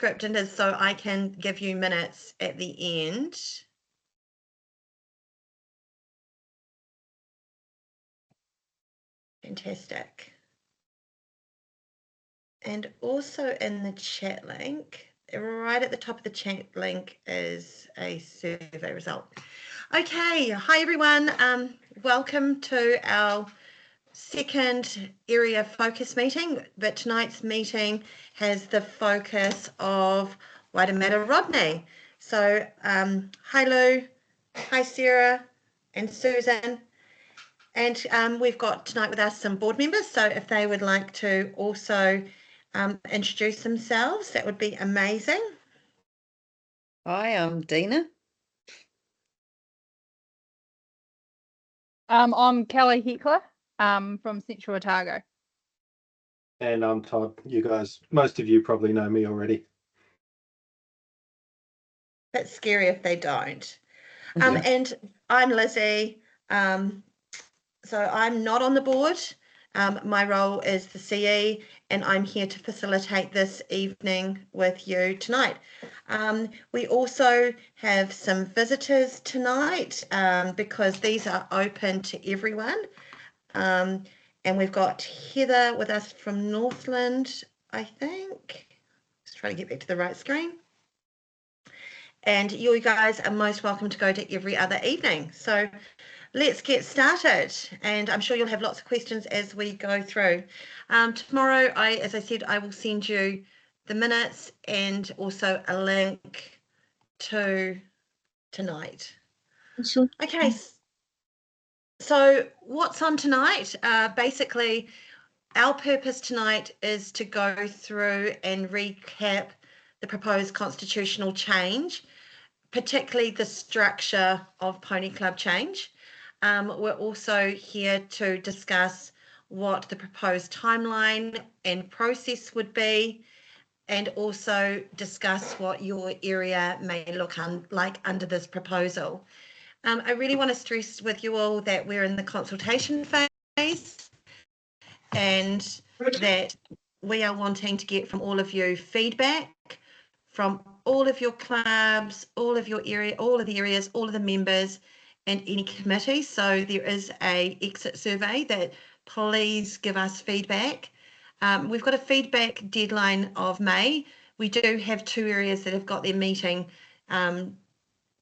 scripted is so I can give you minutes at the end. Fantastic. And also in the chat link, right at the top of the chat link is a survey result. Okay, hi everyone. Welcome to our second area focus meeting, but tonight's meeting has the focus of Waitemata Rodney. So hi Lou, hi Sarah and Susan. And we've got tonight with us some board members, so if they would like to also introduce themselves, that would be amazing. Hi, I'm Dina. I'm Kelly Heckler from Central Otago. And I'm Todd. You guys, most of you probably know me already. That's scary if they don't. And I'm Lizzie. So I'm not on the board. My role is the CE, and I'm here to facilitate this evening with you tonight. We also have some visitors tonight because these are open to everyone. And we've got Heather with us from Northland, I think. Let's try to get back to the right screen. And you guys are most welcome to go to every other evening. So let's get started, and I'm sure you'll have lots of questions as we go through. Tomorrow, as I said, I will send you the minutes and also a link to tonight. Sure. Okay, so what's on tonight? Basically, our purpose tonight is to go through and recap the proposed constitutional change, particularly the structure of Pony Club change. We're also here to discuss what the proposed timeline and process would be, and also discuss what your area may look like under this proposal. I really want to stress with you all that we're in the consultation phase and that we are wanting to get from all of you feedback from all of your clubs, all of your area, all of the areas, all of the members, and any committee. So there is a exit survey that please give us feedback. We've got a feedback deadline of May. We do have 2 areas that have got their meeting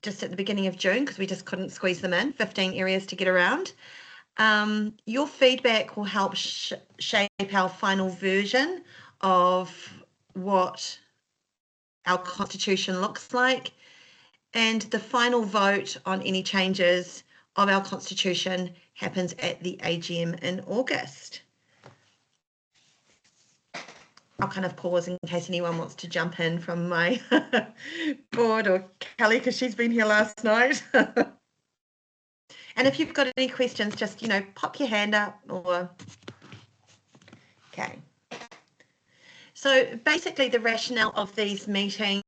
just at the beginning of June because we just couldn't squeeze them in, 15 areas to get around. Your feedback will help shape our final version of what our constitution looks like, and the final vote on any changes of our constitution happens at the AGM in August. I'll kind of pause in case anyone wants to jump in from my board, or Kelly, because she's been here last night. And if you've got any questions, just, pop your hand up or... Okay. So basically the rationale of these meetings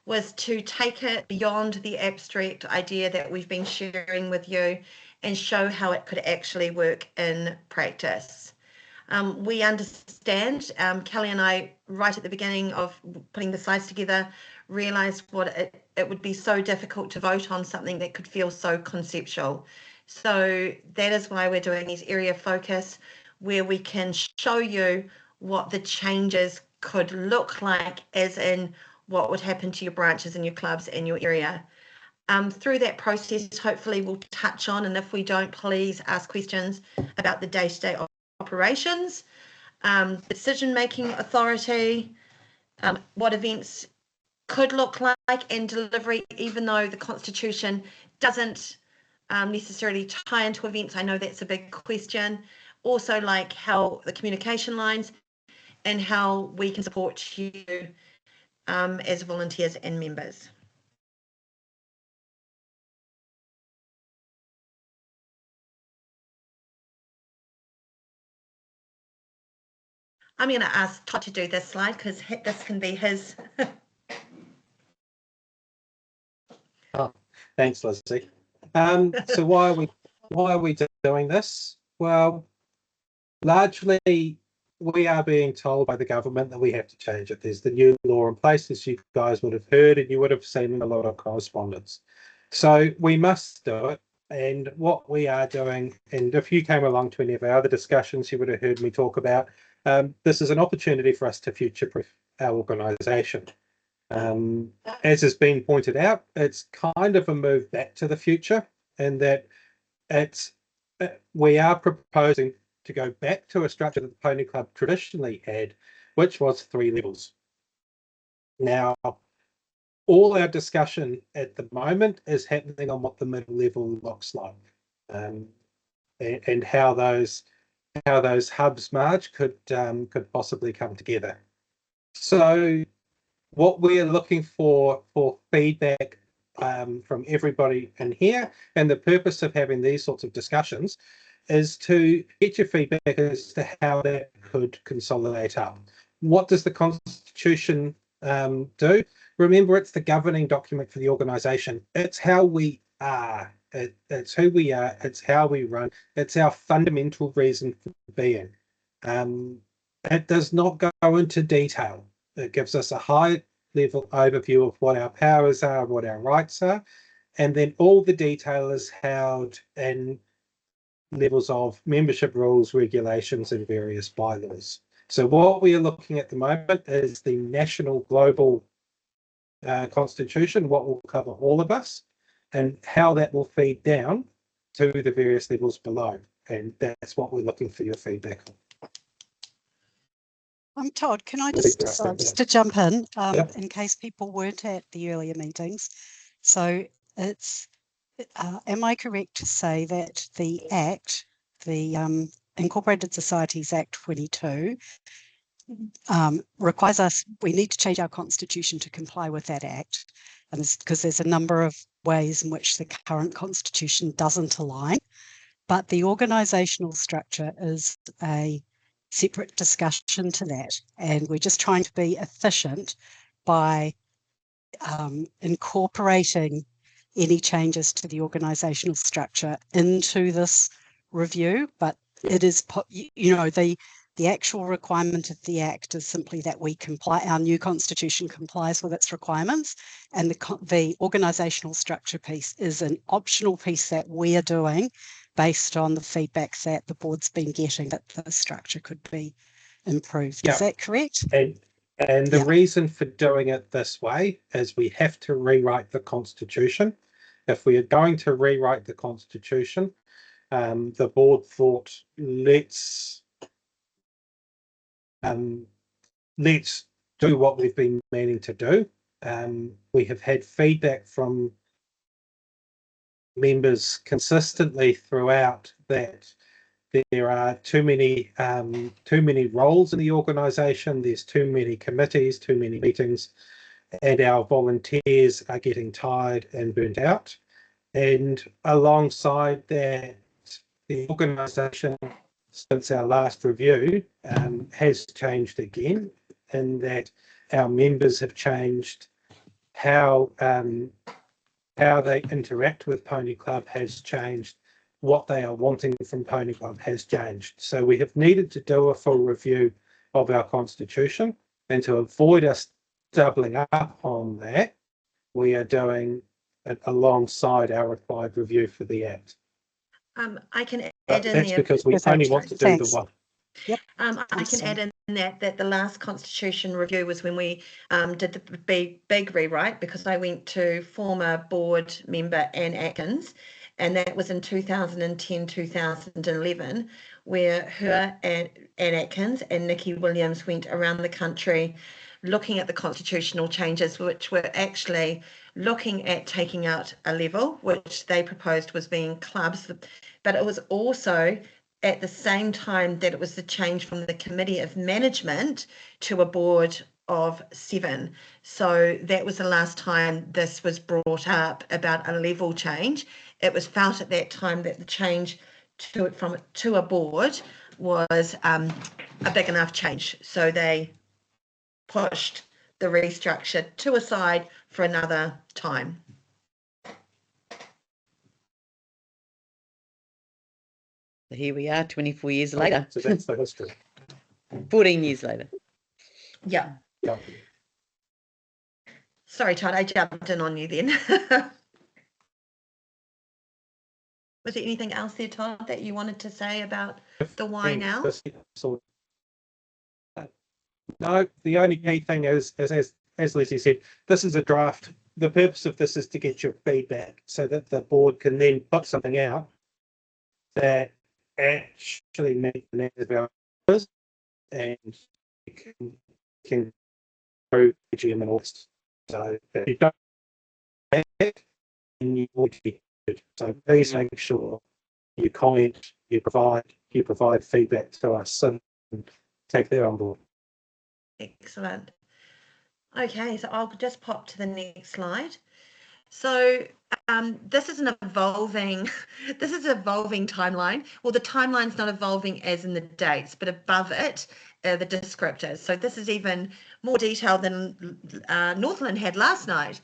was to take it beyond the abstract idea that we've been sharing with you and show how it could actually work in practice. We understand, Kelly and I, right at the beginning of putting the slides together, realised what it would be so difficult to vote on something that could feel so conceptual. So that is why we're doing these area focus, where we can show you what the changes could look like, as in what would happen to your branches and your clubs and your area. Through that process, hopefully we'll touch on, and if we don't, please ask questions about the day-to-day operations, decision-making authority, what events could look like, and delivery, even though the Constitution doesn't necessarily tie into events. I know that's a big question. Also, like how the communication lines and how we can support you as volunteers and members. I'm going to ask Todd to do this slide because this can be his. Oh, thanks, Lizzie. So why are we doing this? Well, largely we are being told by the government that we have to change it. There's the new law in place, as you guys would have heard, and you would have seen a lot of correspondence. So we must do it. And what we are doing, and if you came along to any of our other discussions, you would have heard me talk about, this is an opportunity for us to future-proof our organisation. As has been pointed out, it's kind of a move back to the future, and that we are proposing to go back to a structure that the Pony Club traditionally had, which was 3 levels. Now, all our discussion at the moment is happening on what the middle level looks like, and how those hubs, Marge, could possibly come together. So what we're looking for feedback from everybody in here, and the purpose of having these sorts of discussions is to get your feedback as to how that could consolidate up. What does the Constitution do? Remember, it's the governing document for the organisation. It's how we are. It's who we are. It's how we run. It's our fundamental reason for being. It does not go into detail. It gives us a high level overview of what our powers are, what our rights are, and then all the detail is held in levels of membership rules, regulations, and various bylaws. So what we are looking at the moment is the national global constitution, what will cover all of us, and how that will feed down to the various levels below. And that's what we're looking for your feedback on. Todd, can I just to jump in case people weren't at the earlier meetings? So it's, am I correct to say that the Act, the Incorporated Societies Act 22, requires us, we need to change our constitution to comply with that Act, and it's because there's a number of ways in which the current constitution doesn't align, but the organisational structure is a separate discussion to that, and we're just trying to be efficient by incorporating any changes to the organisational structure into this review. But it is, you know, the actual requirement of the Act is simply that we comply, our new constitution complies with its requirements, and the organisational structure piece is an optional piece that we're doing based on the feedback that the board's been getting that the structure could be improved. Is that correct? And the reason for doing it this way is we have to rewrite the Constitution. If we are going to rewrite the Constitution, the board thought, let's do what we've been meaning to do. We have had feedback from members consistently throughout that there are too many roles in the organisation. There's too many committees, too many meetings, and our volunteers are getting tired and burnt out. And alongside that, the organisation, since our last review, has changed again, in that our members have changed. How they interact with Pony Club has changed. What they are wanting from Pony Club has changed. So we have needed to do a full review of our constitution, and to avoid us doubling up on that, we are doing it alongside our required review for the Act. I can But add in that's there. because we only want to do the one. Yep. I can add in that the last constitution review was when we did the big rewrite, because I went to former board member Anne Atkins, and that was in 2010, 2011, where her and Anne Atkins and Nikki Williams went around the country looking at the constitutional changes, which were actually looking at taking out a level, which they proposed was being clubs, but it was also at the same time that it was the change from the committee of management to a board of 7. So that was the last time this was brought up about a level change. It was felt at that time that the change to a board was a big enough change. So they pushed the restructure to a side for another time. Here we are 24 years later. So that's the history. 14 years later. Yeah. Yeah. Sorry, Todd, I jumped in on you then. Was there anything else there, Todd, that you wanted to say about the why now? No, the only key thing is, as Leslie said, this is a draft. The purpose of this is to get your feedback so that the board can then put something out that actually meets the needs of our members and can improve the GM and all this. So if you don't have it, then you will get it. So please make sure you comment, you provide feedback to us and take that on board. Excellent. Okay, so I'll just pop to the next slide. So this is an evolving timeline. Well, the timeline's not evolving as in the dates, but above it are the descriptors. So this is even more detailed than Northland had last night.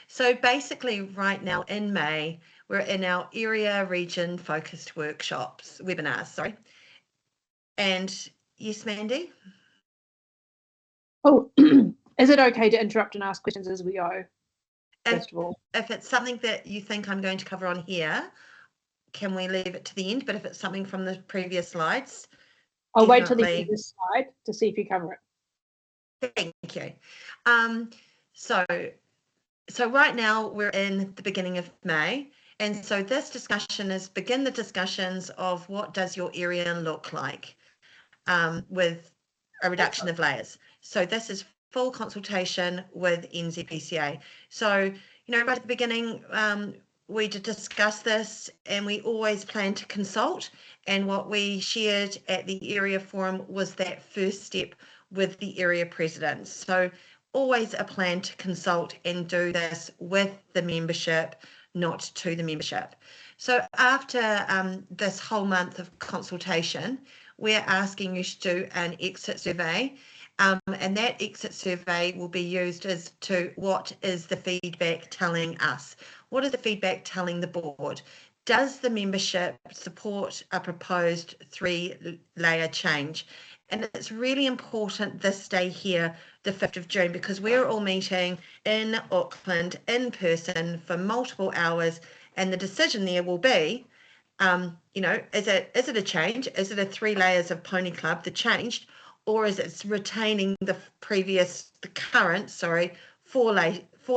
So basically right now in May, we're in our area region focused webinars, sorry. And yes, Mandy? Oh, is it okay to interrupt and ask questions as we go? First of all, if it's something that you think I'm going to cover on here, can we leave it to the end? But if it's something from the previous slides, I'll wait till the end definitely. of this slide to see if you cover it. Thank you. So right now we're in the beginning of May, and so this discussion is begin the discussions of what does your area look like with a reduction of layers. So this is full consultation with NZPCA. So, right at the beginning, we did discuss this and we always plan to consult. And what we shared at the area forum was that first step with the area presidents. So always a plan to consult and do this with the membership, not to the membership. So after this whole month of consultation, we're asking you to do an exit survey, and that exit survey will be used as to what is the feedback telling us? What is the feedback telling the board? Does the membership support a proposed 3-layer change? And it's really important this day here, the 5th of June, because we're all meeting in Auckland in person for multiple hours, and the decision there will be, is it a change? Is it a 3 layers of Pony Club, the changed, or is it retaining the current 4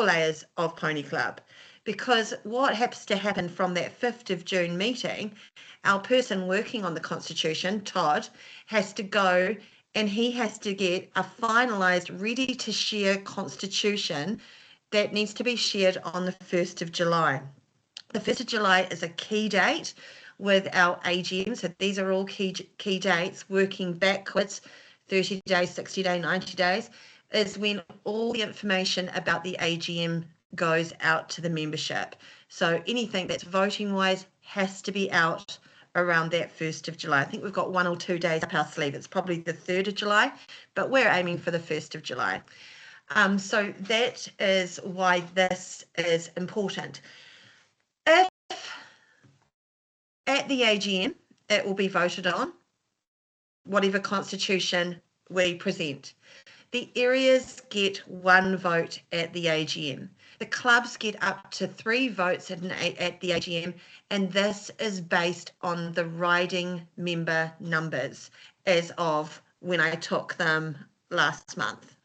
layers of Pony Club? Because what has to happen from that 5th of June meeting, our person working on the Constitution, Todd, has to go and he has to get a finalised, ready to share Constitution that needs to be shared on the 1st of July. The 1st of July is a key date with our AGM. So these are all key dates working backwards, 30 days, 60 days, 90 days, is when all the information about the AGM goes out to the membership. So anything that's voting wise has to be out around that 1st of July. I think we've got 1 or 2 days up our sleeve. It's probably the 3rd of July, but we're aiming for the 1st of July. So that is why this is important. If at the AGM it will be voted on, whatever constitution we present. The areas get 1 vote at the AGM. The clubs get up to 3 votes at the AGM, and this is based on the riding member numbers as of when I took them last month.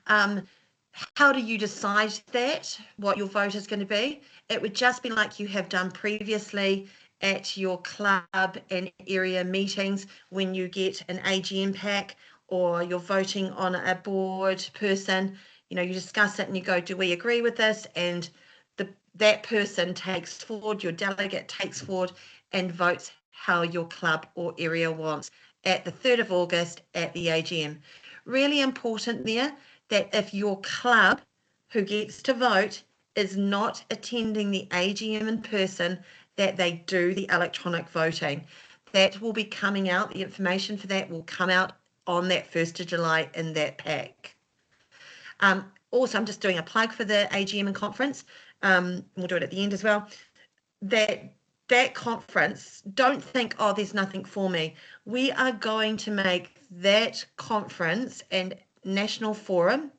How do you decide that, what your vote is going to be? It would just be like you have done previously at your club and area meetings when you get an AGM pack or you're voting on a board person, you discuss it and you go, do we agree with this? And that person takes forward, your delegate takes forward and votes how your club or area wants at the 3rd of August at the AGM. Really important there that if your club who gets to vote is not attending the AGM in person, that they do the electronic voting. That will be coming out, the information for that will come out on that 1st of July in that pack. Also, I'm just doing a plug for the AGM and conference. We'll do it at the end as well. That that conference, don't think, oh, there's nothing for me. We are going to make that conference and national forum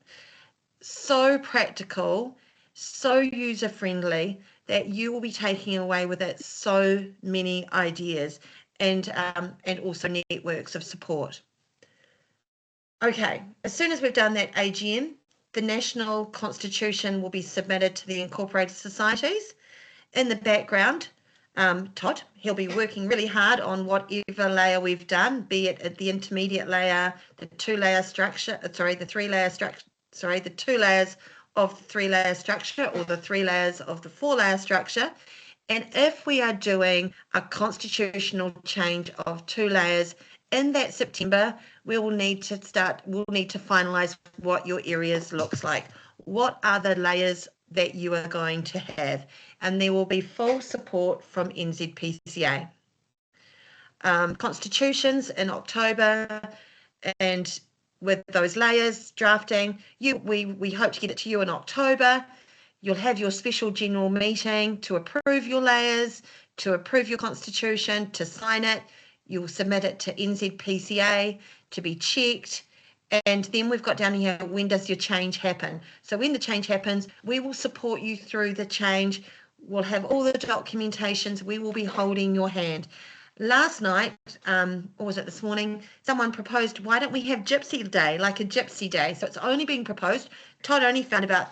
so practical, so user friendly that you will be taking away with it so many ideas and also networks of support. Okay, as soon as we've done that AGM, the national constitution will be submitted to the incorporated societies. In the background, Todd, he'll be working really hard on whatever layer we've done, be it at the intermediate layer, the two-layer structure, the three-layer structure, the 2 layers of the 3-layer structure, or the 3 layers of the 4-layer structure. And if we are doing a constitutional change of 2 layers in that September, we'll need to finalise what your areas looks like. What are the layers that you are going to have? And there will be full support from NZPCA. Constitutions in October, and with those layers drafting, we hope to get it to you in October. You'll have your special general meeting to approve your layers, to approve your constitution, to sign it. You'll submit it to NZPCA to be checked. And then we've got down here, when does your change happen? So when the change happens, we will support you through the change. We'll have all the documentations. We will be holding your hand. Last night, or was it this morning, someone proposed, why don't we have Gypsy Day, like a Gypsy Day? So it's only being proposed. Todd only found about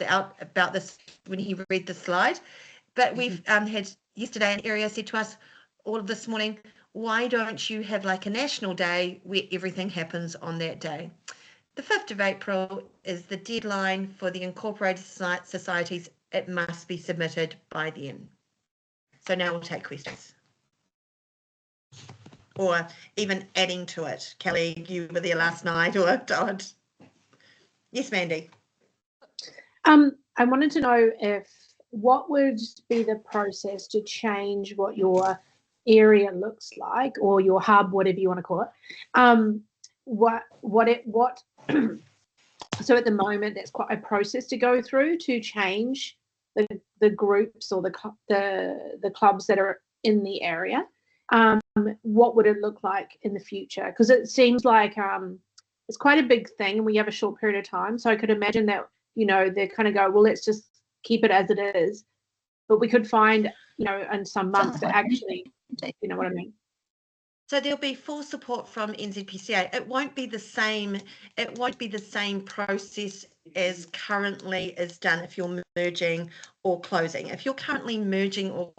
this when he read the slide. But we've had yesterday an area said to us all of this morning, why don't you have like a national day where everything happens on that day? The 5th of April is the deadline for the incorporated societies. It must be submitted by then. So now we'll take questions. Or even adding to it. Kelly, you were there last night, or Todd. Yes, Mandy. I wanted to know what would be the process to change what your area looks like, or your hub, whatever you want to call it. So at the moment, that's quite a process to go through to change the groups or the clubs that are in the area. What would it look like in the future? Because it seems like it's quite a big thing and we have a short period of time. So I could imagine that, they kind of go, well, let's just keep it as it is. But we could find, in some months that actually, you know what I mean? So there'll be full support from NZPCA. It won't be the same. It won't be the same process as currently is done if you're merging or closing. If you're currently merging or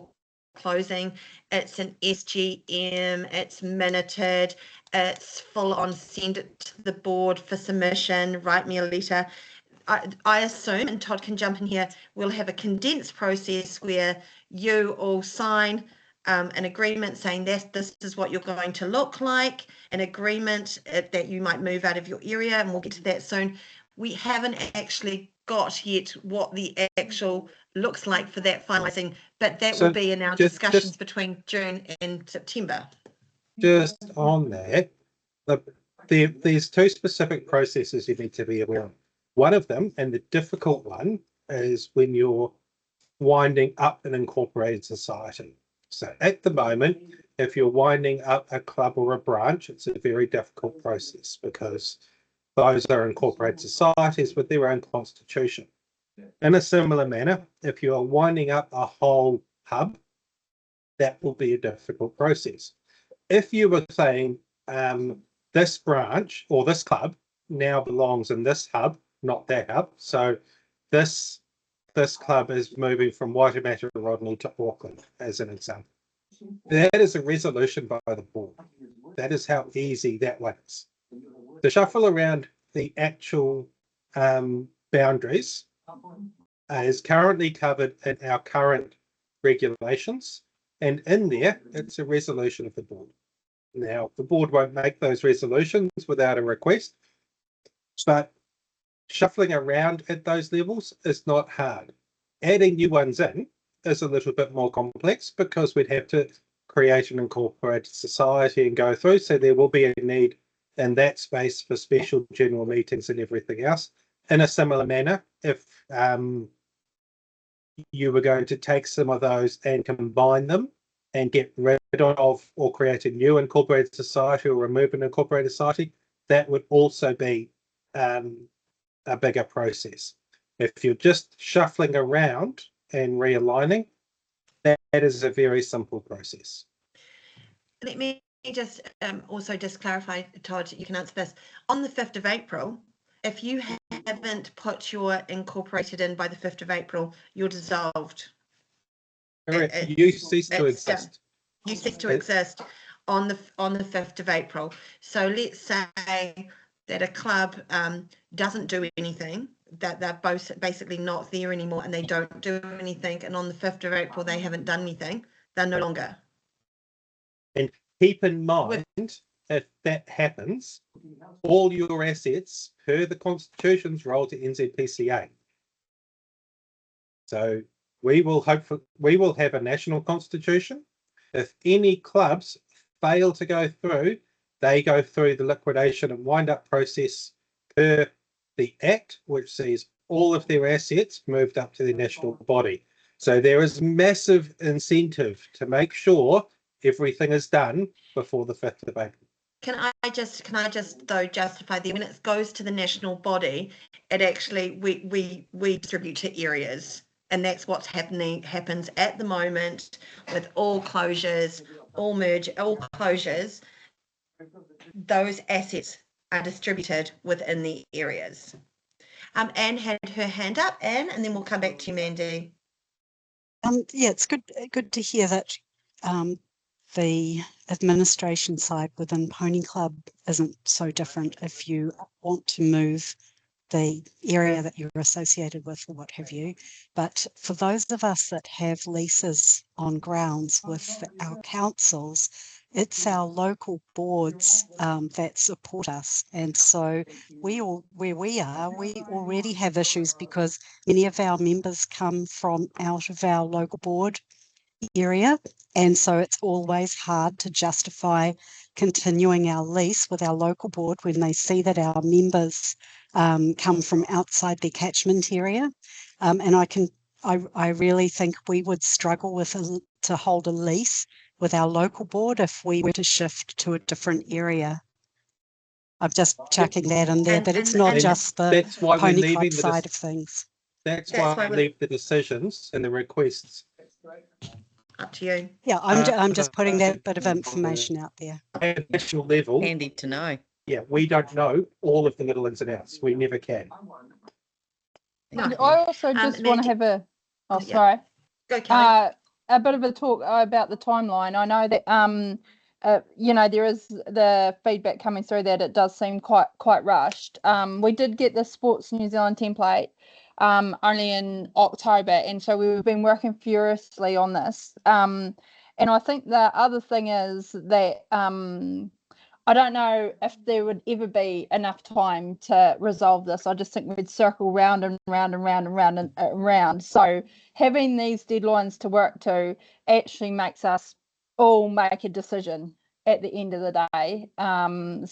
closing, it's an SGM, it's minuted, it's full on, send it to the board for submission, write me a letter. I assume, and Todd can jump in here, we'll have a condensed process where you all sign an agreement saying that this is what you're going to look like, an agreement that you might move out of your area, and we'll get to that soon. We haven't actually got yet what the actual looks like for that finalising, but that will be in our discussions between June and September. Just on that, there's 2 specific processes you need to be aware of. One of them, and the difficult one, is when you're winding up an incorporated society. So at the moment, if you're winding up a club or a branch, it's a very difficult process because those are incorporated societies with their own constitution. In a similar manner, if you are winding up a whole hub, that will be a difficult process. If you were saying this branch or this club now belongs in this hub, not that hub, so this club is moving from Waitemata, Rodney to Auckland, as an example. That is a resolution by the board. That is how easy that one is. The shuffle around the actual boundaries is currently covered in our current regulations, and in there, it's a resolution of the board. Now, the board won't make those resolutions without a request, but shuffling around at those levels is not hard. Adding new ones in is a little bit more complex because we'd have to create an incorporated society and go through. So there will be a need in that space for special general meetings and everything else. In a similar manner, if you were going to take some of those and combine them and get rid of or create a new incorporated society or remove an incorporated society, that would also be a bigger process. If you're just shuffling around and realigning, that is a very simple process. Let me just also just clarify, Todd, you can answer this. On the 5th of April, if you haven't put your incorporated in by the 5th of April, you're dissolved. You cease to exist. You cease to exist on the 5th of April. So let's say that a club doesn't do anything, that they're both basically not there anymore and they don't do anything, and on the 5th of April they haven't done anything, they're no longer. And keep in mind, if that happens, all your assets per the Constitution's roll to NZPCA. So we will have a national constitution. If any clubs fail to go through, they go through the liquidation and wind up process per the Act, which sees all of their assets moved up to the national body. So there is massive incentive to make sure everything is done before the 5th of April. Can I just though justify that when it goes to the national body, it actually we distribute to areas, and that's what's happens at the moment with all closures, all closures. Those assets are distributed within the areas. Anne had her hand up, Anne, and then we'll come back to you, Mandy. Yeah, it's good to hear that the administration side within Pony Club isn't so different if you want to move the area that you're associated with or what have you. But for those of us that have leases on grounds with our councils, it's our local boards that support us. And so where we are, we already have issues because many of our members come from out of our local board area, and so it's always hard to justify continuing our lease with our local board when they see that our members come from outside their catchment area. And I really think we would struggle to hold a lease with our local board if we were to shift to a different area. I'm just chucking that in there, but it's not just the Pony Club side of things. That's why we leave the decisions and the requests up to you. Yeah, I'm just putting that bit of information out there. At a national level. Handy to know. Yeah, we don't know all of the little ins and outs. We never can. No. I also just want to have a sorry. Go, Kelly. A bit of a talk about the timeline. I know that there is the feedback coming through that it does seem quite rushed. We did get the Sports New Zealand template only in October, and so we've been working furiously on this. And I think the other thing is that I don't know if there would ever be enough time to resolve this. I just think we'd circle round and round and round and round and round. So having these deadlines to work to actually makes us all make a decision at the end of the day. And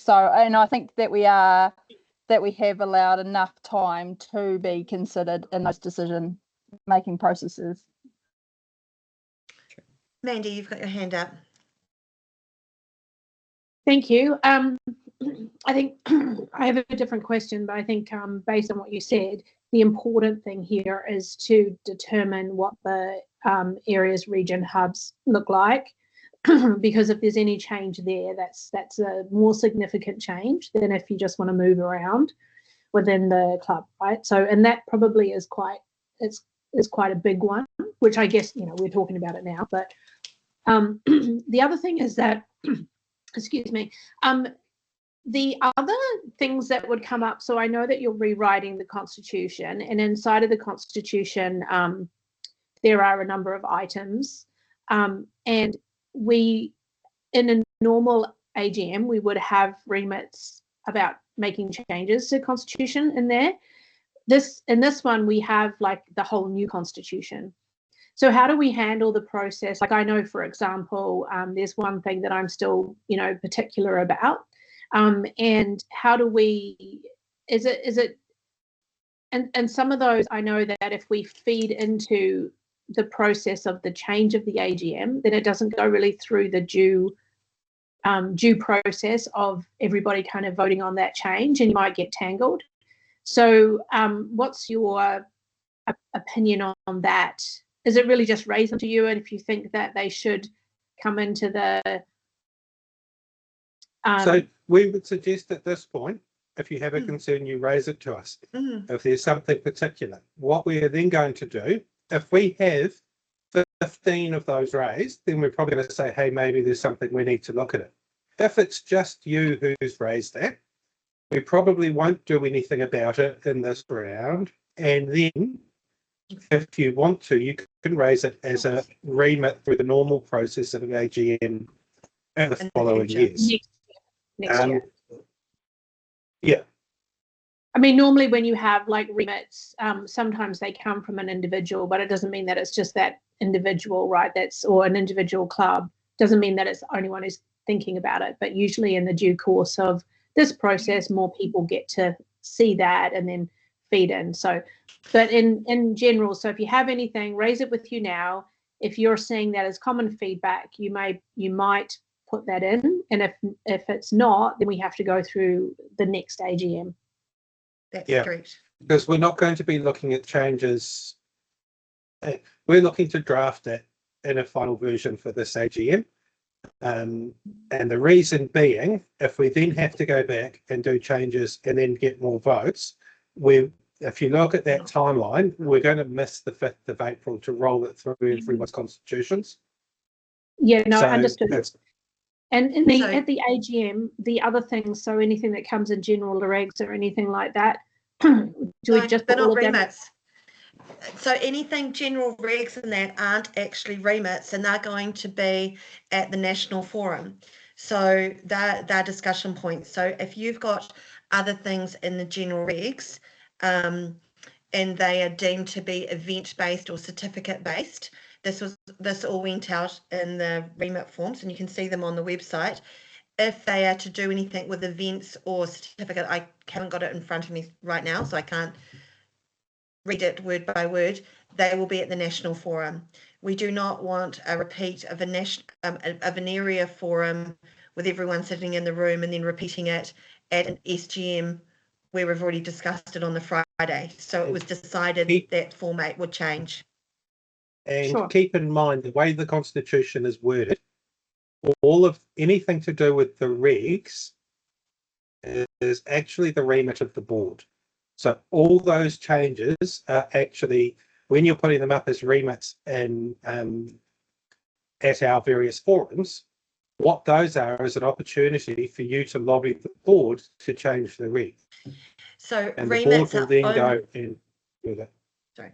I think that we have allowed enough time to be considered in those decision-making processes. Mandy, you've got your hand up. Thank you. I think I have a different question, but I think based on what you said, the important thing here is to determine what the areas, region hubs look like, because if there's any change there, that's a more significant change than if you just want to move around within the club, right? So, and that probably is quite a big one, which I guess we're talking about it now. But the other thing is that. Excuse me. The other things that would come up, so I know that you're rewriting the Constitution, and inside of the Constitution, there are a number of items, and we, in a normal AGM, we would have remits about making changes to the Constitution in there. In this one, we have like the whole new Constitution. So how do we handle the process? Like I know, for example, there's one thing that I'm still, particular about, and how do we? Is it? And some of those I know that if we feed into the process of the change of the AGM, then it doesn't go really through the due process of everybody kind of voting on that change, and you might get tangled. So what's your opinion on that? Is it really just raise them to you, and if you think that they should come into the so we would suggest at this point, if you have a concern, you raise it to us. If there's something particular, what we are then going to do, if we have 15 of those raised, then we're probably going to say, hey, maybe there's something we need to look at it. If it's just you who's raised that, we probably won't do anything about it in this round. And then if you want to, you can raise it as a remit through the normal process of an AGM in the following years. Next year. Yeah. I mean, normally when you have like remits, sometimes they come from an individual, but it doesn't mean that it's just that individual, right? Or an individual club. Doesn't mean that it's the only one who's thinking about it. But usually in the due course of this process, more people get to see that and then feed in. So, but in general, so if you have anything, raise it with you now. If you're seeing that as common feedback, you might put that in, and if it's not, then we have to go through the next AGM. That's great. Because we're not going to be looking at changes. We're looking to draft it in a final version for this AGM. And the reason being, if we then have to go back and do changes and then get more votes, if you look at that timeline, we're going to miss the 5th of April to roll it through everyone's constitutions. Yeah, no, So I understood. And at the AGM, the other things, so anything that comes in general regs or anything like that, do we just put all of them? So anything general regs and that aren't actually remits, and they're going to be at the National Forum. So they're discussion points. So if you've got other things in the general regs, and they are deemed to be event-based or certificate-based, this all went out in the remit forms, and you can see them on the website. If they are to do anything with events or certificate, I haven't got it in front of me right now, so I can't read it word by word. They will be at the National Forum. We do not want a repeat of an area forum with everyone sitting in the room and then repeating it at an SGM where we've already discussed it on the Friday. So it was decided that format would change. And keep in mind the way the Constitution is worded, all of anything to do with the regs is actually the remit of the board. So all those changes are actually, when you're putting them up as remits and at our various forums, what those are is an opportunity for you to lobby the board to change the reg. So and the board will then go and do that. Sorry.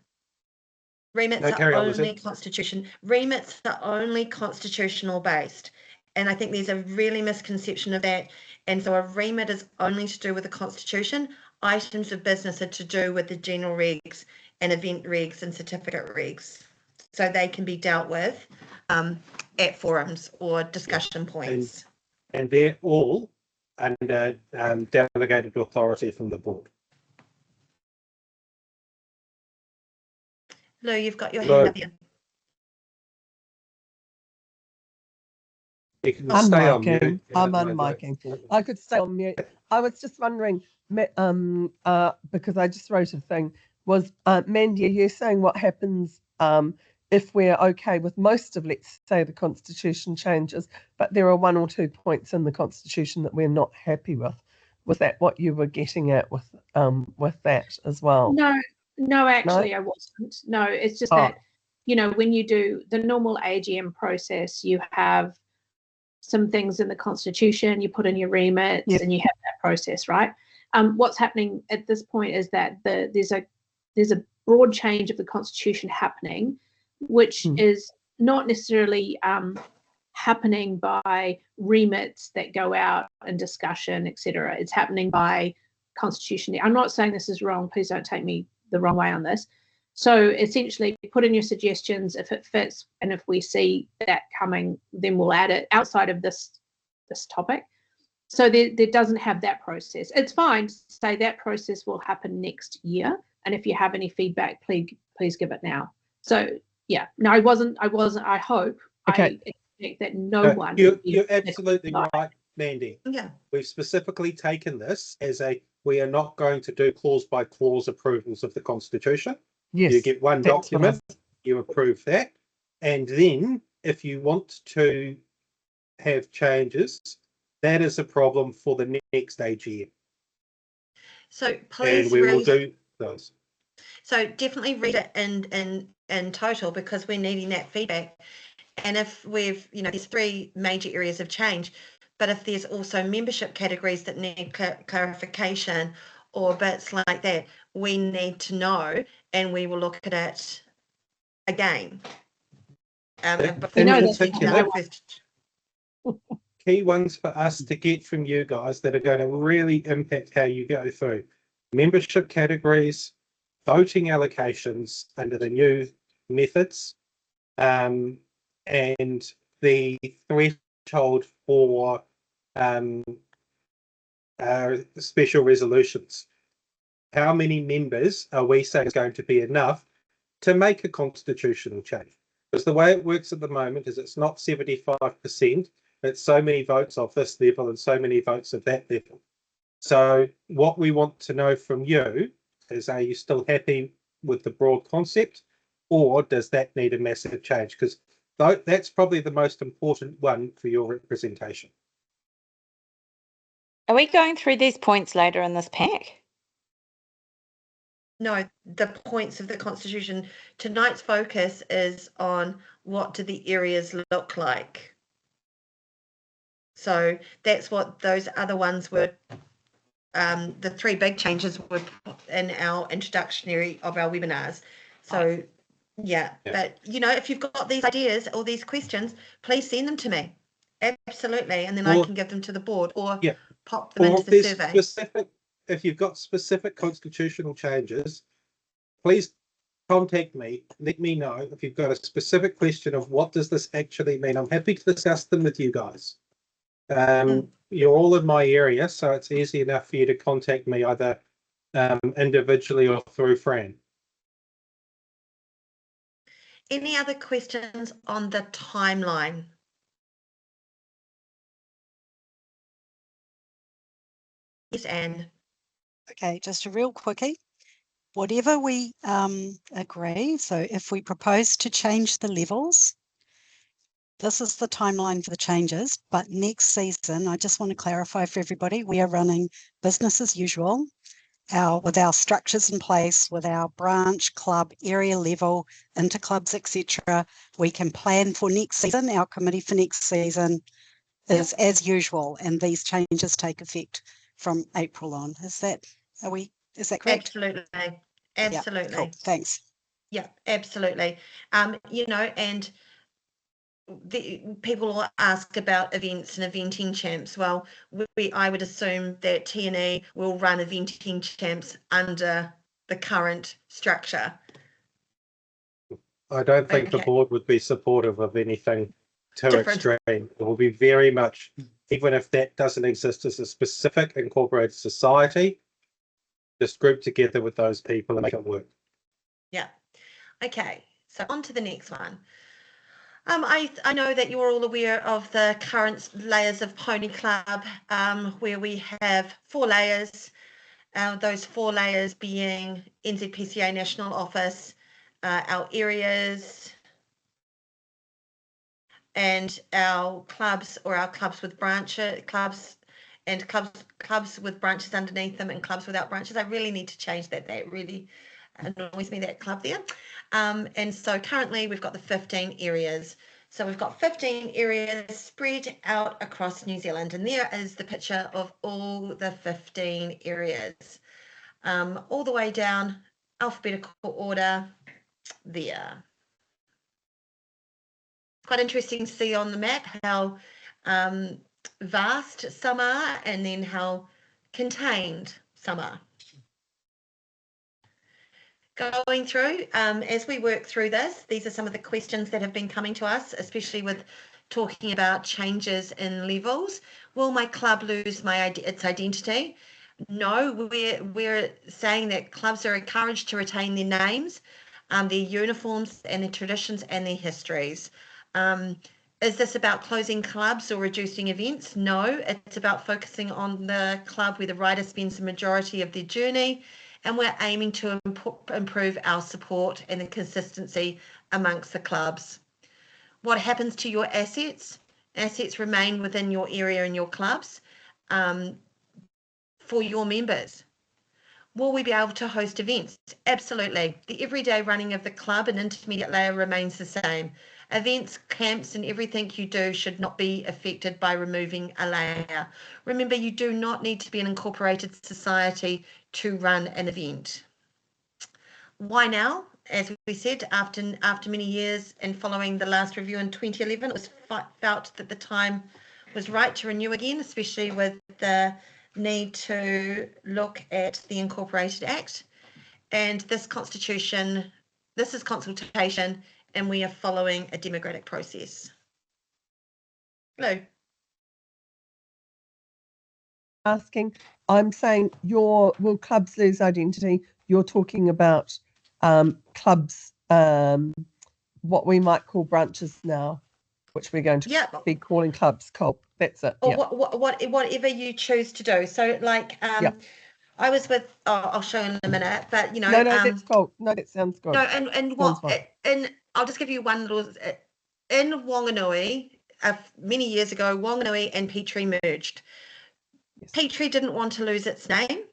Remits are only constitution. Remits are only constitutional based. And I think there's a really misconception of that. And so a remit is only to do with the Constitution. Items of business are to do with the general regs and event regs and certificate regs. So they can be dealt with at forums or discussion points. And they're all under delegated authority from the board. Lou, you've got your hand up here. You can I'm stay on mute. I'm unmiking. I could stay on mute. I was just wondering, because I just wrote a thing, was Mandy, are you saying what happens if we're okay with most of, let's say, the Constitution changes, but there are 1 or 2 points in the Constitution that we're not happy with? Was that what you were getting at with that as well? No, actually, I wasn't. No, it's just that, when you do the normal AGM process, you have some things in the Constitution, you put in your remits, and you have that process, right? What's happening at this point is that there's a broad change of the Constitution happening, which is not necessarily happening by remits that go out and discussion, etc. It's happening by Constitution. I'm not saying this is wrong. Please don't take me the wrong way on this. So essentially, put in your suggestions if it fits, and if we see that coming, then we'll add it outside of this topic. So there doesn't have that process. It's fine to say that process will happen next year, and if you have any feedback, please give it now. So yeah, no, I wasn't. I hope. Okay. I expect that no No, one. you're absolutely No. right, Mandy. Yeah. We've specifically taken this as we are not going to do clause by clause approvals of the Constitution. Yes. You get one that's what I document, you approve that, and then if you want to have changes, that is a problem for the next AGM, So and please we will read. do those. So definitely read it in total, because we're needing that feedback. And if we've, there's 3 major areas of change, but if there's also membership categories that need clarification or bits like that, we need to know, and we will look at it again. Before In we particular, take our first. key ones for us to get from you guys that are going to really impact how you go through membership categories, voting allocations under the new methods, and the threshold for special resolutions. How many members are we saying is going to be enough to make a constitutional change? Because the way it works at the moment is it's not 75%, it's so many votes of this level and so many votes of that level. So what we want to know from you is, are you still happy with the broad concept, or does that need a massive change? Because that's probably the most important one for your representation. Are we going through these points later in this pack? No, the points of the Constitution. Tonight's focus is on what do the areas look like. So that's what those other ones were. The 3 big changes were in our introductory of our webinars. So yeah, but if you've got these ideas or these questions, please send them to me. Absolutely, and then I can give them to the board or pop them into the survey. If you've got specific constitutional changes, please contact me. Let me know if you've got a specific question of what does this actually mean. I'm happy to discuss them with you guys. You're all in my area, so it's easy enough for you to contact me either individually or through Fran. Any other questions on the timeline? Yes, Anne. Okay, just a real quickie. Whatever we agree, so if we propose to change the levels, this is the timeline for the changes, but next season, I just want to clarify for everybody, we are running business as usual, with our structures in place, with our branch, club, area level, interclubs, etc. We can plan for next season. Our committee for next season is as usual, and these changes take effect from April on. Is that correct? Absolutely. Yeah, cool. Thanks. Yeah, absolutely. And people will ask about events and eventing champs. Well, I would assume that T&E will run eventing champs under the current structure. I don't think the board would be supportive of anything too different. Extreme. It will be very much, even if that doesn't exist as a specific incorporated society, just group together with those people and make it work. Yeah. Okay. So on to the next one. I know that you're all aware of the current layers of Pony Club, where we have 4 layers. Those 4 layers being NZPCA National Office, our areas, and our clubs, or our clubs with clubs with branches underneath them, and clubs without branches. I really need to change that. That really annoys me, that club there. And so currently we've got the 15 areas. So we've got 15 areas spread out across New Zealand, and there is the picture of all the 15 areas, all the way down alphabetical order there. Quite interesting to see on the map how vast some are, and then how contained some are. Going through, as we work through this, these are some of the questions that have been coming to us, especially with talking about changes in levels. Will my club lose its identity? No, we're saying that clubs are encouraged to retain their names. their uniforms and their traditions and their histories. Is this about closing clubs or reducing events? No, it's about focusing on the club where the rider spends the majority of their journey, and we're aiming to improve our support and the consistency amongst the clubs. What happens to your assets? Assets remain within your area and your clubs for your members. Will we be able to host events? Absolutely. The everyday running of the club and intermediate layer remains the same. Events, camps, and everything you do should not be affected by removing a layer. Remember, you do not need to be an incorporated society to run an event. Why now? As we said, after many years and following the last review in 2011, it was felt that the time was right to renew again, especially with the need to look at the Incorporated Act. And this is consultation, and we are following a democratic process. Lou. Asking, I'm saying will clubs lose identity? You're talking about clubs, what we might call branches now, which we're going to be calling clubs. Cool, that's it. Or whatever you choose to do. So like I was with, I'll show you in a minute, but no, that's cool. No, that sounds good. No, and I'll just give you one little, in Wanganui, many years ago, Wanganui and Petrie merged. Yes. Petrie didn't want to lose its name,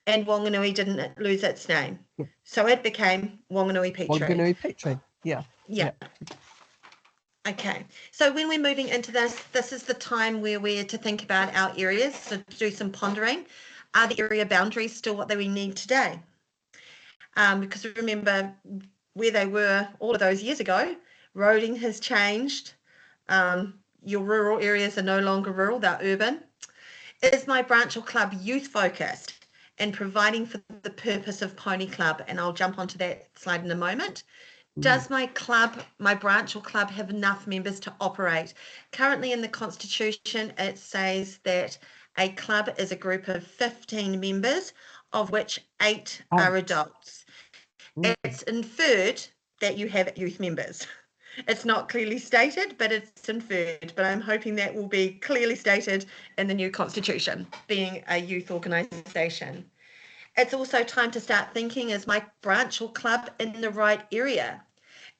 and Wanganui didn't lose its name. Yeah. So it became Wanganui Petrie. Wanganui Petrie, yeah. Okay, so when we're moving into this is the time where we're to think about our areas, so to do some pondering. Are the area boundaries still what we need today? Because remember where they were all of those years ago, roading has changed. Your rural areas are no longer rural, they're urban. Is my branch or club youth focused and providing for the purpose of Pony Club? And I'll jump onto that slide in a moment. Does my branch or club have enough members to operate? Currently in the Constitution, it says that a club is a group of 15 members, of which 8 are adults. It's inferred that you have youth members. It's not clearly stated, but it's inferred. But I'm hoping that will be clearly stated in the new Constitution, being a youth organisation. It's also time to start thinking, is my branch or club in the right area?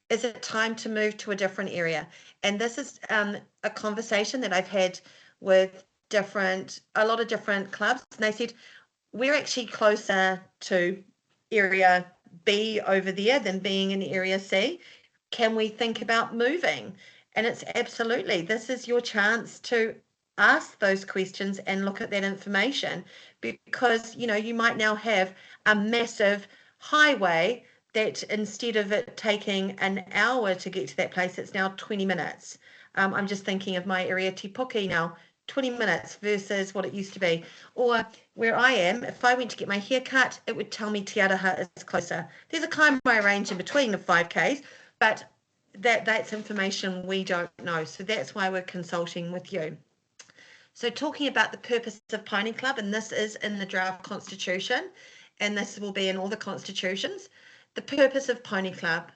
Is it time to move to a different area? And this is a conversation that I've had with a lot of different clubs. And they said, we're actually closer to area B over there than being in area C. Can we think about moving? And it's absolutely, this is your chance to ask those questions and look at that information, because you might now have a massive highway that instead of it taking an hour to get to that place, it's now 20 minutes. I'm just thinking of my area, Te Puke now, 20 minutes versus what it used to be. Or where I am, if I went to get my hair cut, it would tell me Te Araha is closer. There's a Kaimai range in between of 5Ks, but that's information we don't know. So that's why we're consulting with you. So talking about the purpose of Pony Club, and this is in the draft constitution, and this will be in all the constitutions. The purpose of Pony Club.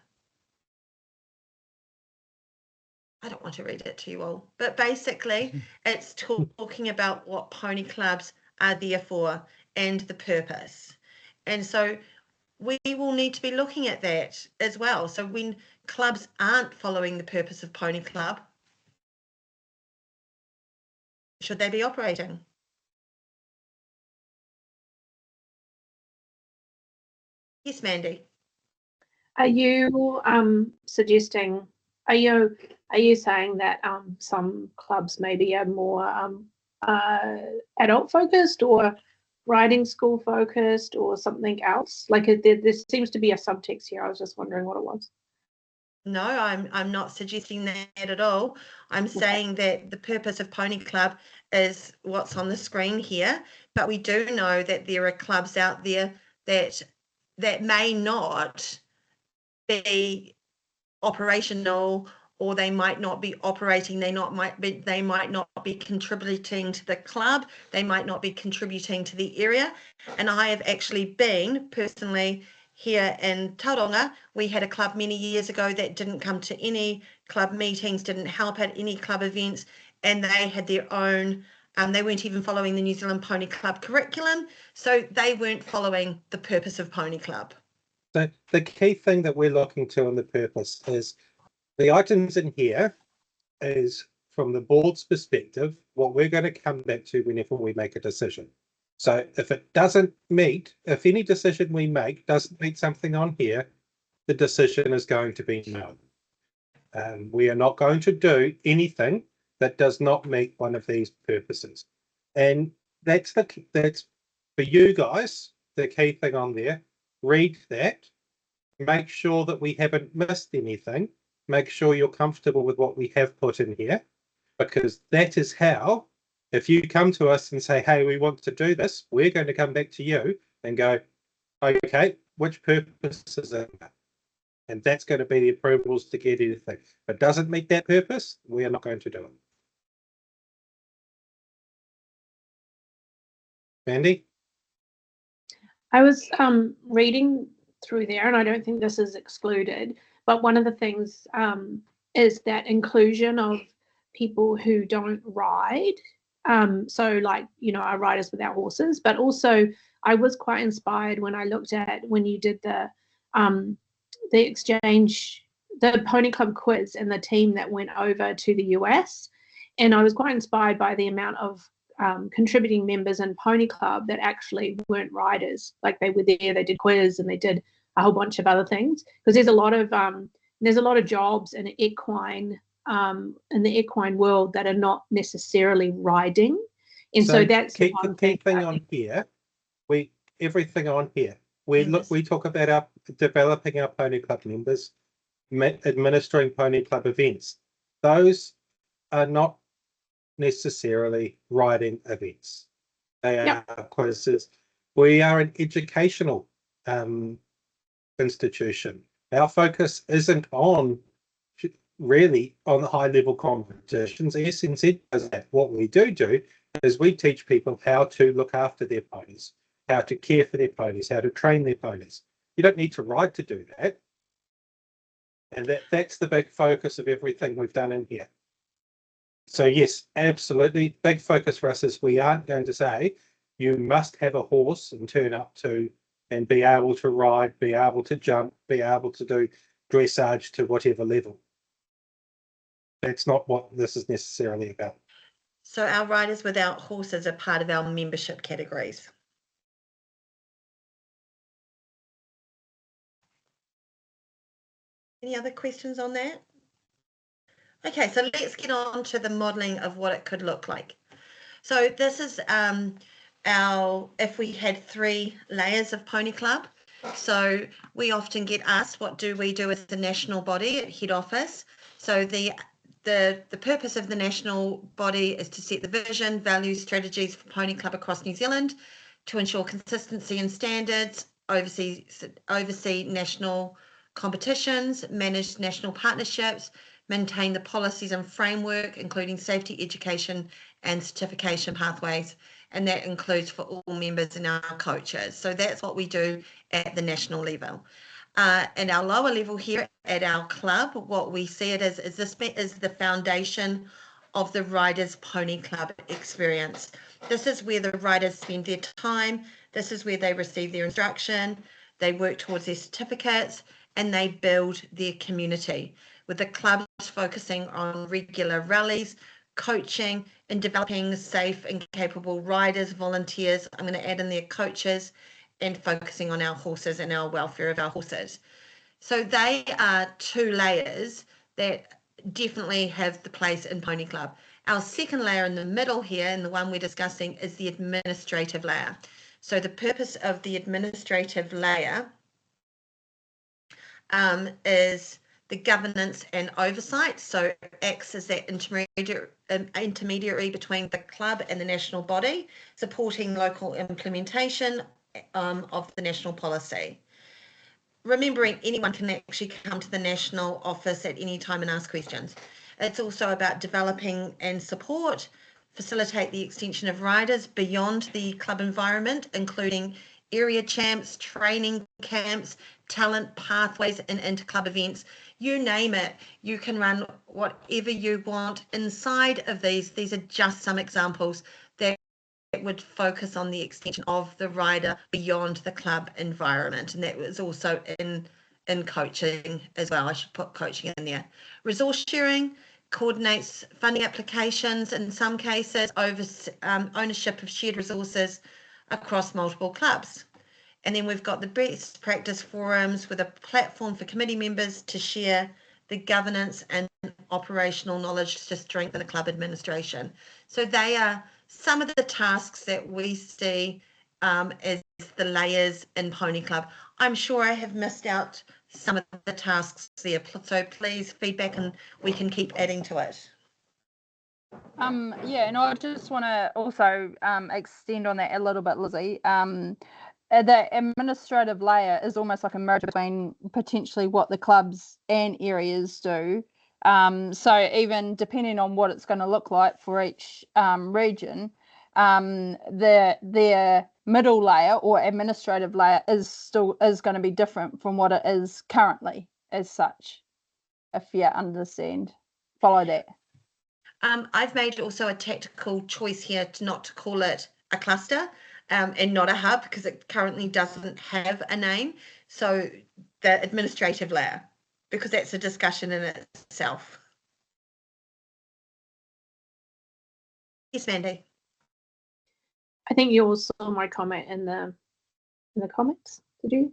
I don't want to read it to you all, but basically it's talking about what pony clubs are there for and the purpose. And so we will need to be looking at that as well. So when clubs aren't following the purpose of Pony Club, should they be operating? Yes, Mandy. Are you suggesting? Are you saying that some clubs maybe are more adult focused or riding school focused or something else? Like there seems to be a subtext here. I was just wondering what it was. No, I'm not suggesting that at all. I'm saying that the purpose of Pony Club is what's on the screen here, but we do know that there are clubs out there that may not be operational, or they might not be operating. They might not be contributing to the club. They might not be contributing to the area. And I have actually been personally here in Tauranga, we had a club many years ago that didn't come to any club meetings, didn't help at any club events, and they had their own, they weren't even following the New Zealand Pony Club curriculum, so they weren't following the purpose of Pony Club. So the key thing that we're looking to in the purpose is the items in here is, from the board's perspective, what we're going to come back to whenever we make a decision. So if it doesn't meet, if any decision we make doesn't meet something on here, the decision is going to be no. We are not going to do anything that does not meet one of these purposes. And that's for you guys, the key thing on there. Read that, make sure that we haven't missed anything, make sure you're comfortable with what we have put in here, because that is how, if you come to us and say, hey, we want to do this, we're going to come back to you and go, okay, which purpose is it? And that's going to be the approvals to get anything. If it doesn't meet that purpose, we are not going to do it. Mandy? I was reading through there, and I don't think this is excluded, but one of the things is that inclusion of people who don't ride. So like, you know, our riders without horses, but also I was quite inspired when I looked at when you did the exchange, the Pony Club quiz, and the team that went over to the US. And I was quite inspired by the amount of contributing members in Pony Club that actually weren't riders. Like they were there, they did quiz, and they did a whole bunch of other things. Because there's a lot of jobs in the equine world that are not necessarily riding. And so that's the key thing on here. Everything on here. We talk about our developing our Pony Club members, administering Pony Club events. Those are not necessarily riding events. They are quizzes. We are an educational institution. Our focus isn't really on the high level competitions. SNZ does that. What we do is we teach people how to look after their ponies, how to care for their ponies, how to train their ponies. You don't need to ride to do that. And that's the big focus of everything we've done in here. So yes, absolutely. Big focus for us is we aren't going to say you must have a horse and turn up to and be able to ride, be able to jump, be able to do dressage to whatever level. That's not what this is necessarily about. So our riders without horses are part of our membership categories. Any other questions on that? Okay, so let's get on to the modelling of what it could look like. So this is if we had 3 layers of Pony Club. So we often get asked, what do we do as the national body at head office? So the purpose of the national body is to set the vision, values, strategies for Pony Club across New Zealand, to ensure consistency and standards, oversee national competitions, manage national partnerships, maintain the policies and framework, including safety, education, and certification pathways. And that includes for all members and our coaches. So that's what we do at the national level. And our lower level here at our club, what we see it as is this is the foundation of the Riders Pony Club experience. This is where the riders spend their time. This is where they receive their instruction. They work towards their certificates and they build their community, with the clubs focusing on regular rallies, coaching, and developing safe and capable riders, volunteers. I'm going to add in their coaches, and focusing on our horses and our welfare of our horses. So they are 2 layers that definitely have the place in Pony Club. Our second layer in the middle here, and the one we're discussing, is the administrative layer. So the purpose of the administrative layer is the governance and oversight. So acts as that intermediary between the club and the national body, supporting local implementation of the national policy. Remembering anyone can actually come to the national office at any time and ask questions. It's also about developing and facilitate the extension of riders beyond the club environment, including area champs, training camps, talent pathways, and inter-club events. You name it, you can run whatever you want inside of these. These are just some examples that would focus on the extension of the rider beyond the club environment, and that was also in coaching as well. I should put coaching in there. Resource sharing coordinates funding applications, in some cases over ownership of shared resources across multiple clubs. And then we've got the best practice forums with a platform for committee members to share the governance and operational knowledge to strengthen the club administration. So they are some of the tasks that we see as the layers in Pony Club. I'm sure I have missed out some of the tasks there, so please feedback and we can keep adding to it. Yeah, and I just want to also extend on that a little bit, Lizzie. The administrative layer is almost like a merger between potentially what the clubs and areas do. So even depending on what it's going to look like for each region, their middle layer or administrative layer is going to be different from what it is currently as such, if you understand, follow that. I've made also a tactical choice here not to call it a cluster and not a hub, because it currently doesn't have a name. So the administrative layer, because that's a discussion in itself. Yes, Mandy. I think you all saw my comment in the comments. Did you?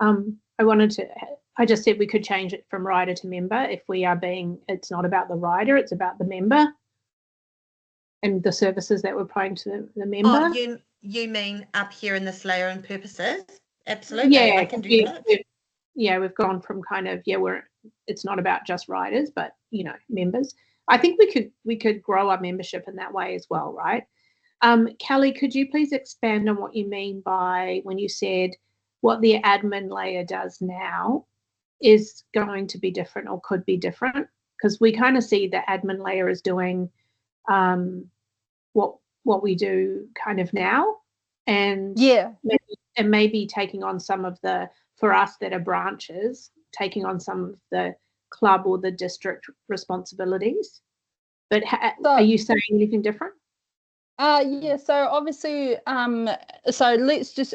I just said we could change it from rider to member if we are it's not about the rider, it's about the member and the services that we're providing to the member. Oh, you mean up here in this layer and purposes? Absolutely, yeah, I can do that. We've gone from kind of, it's not about just riders, but members. I think we could grow our membership in that way as well, right? Kelly, could you please expand on what you mean by when you said what the admin layer does now is going to be different or could be different? Because we kind of see the admin layer as doing what we do kind of now, and maybe taking on some of the, for us that are branches, taking on some of the club or the district responsibilities. But are you saying anything different? Yeah, so obviously, so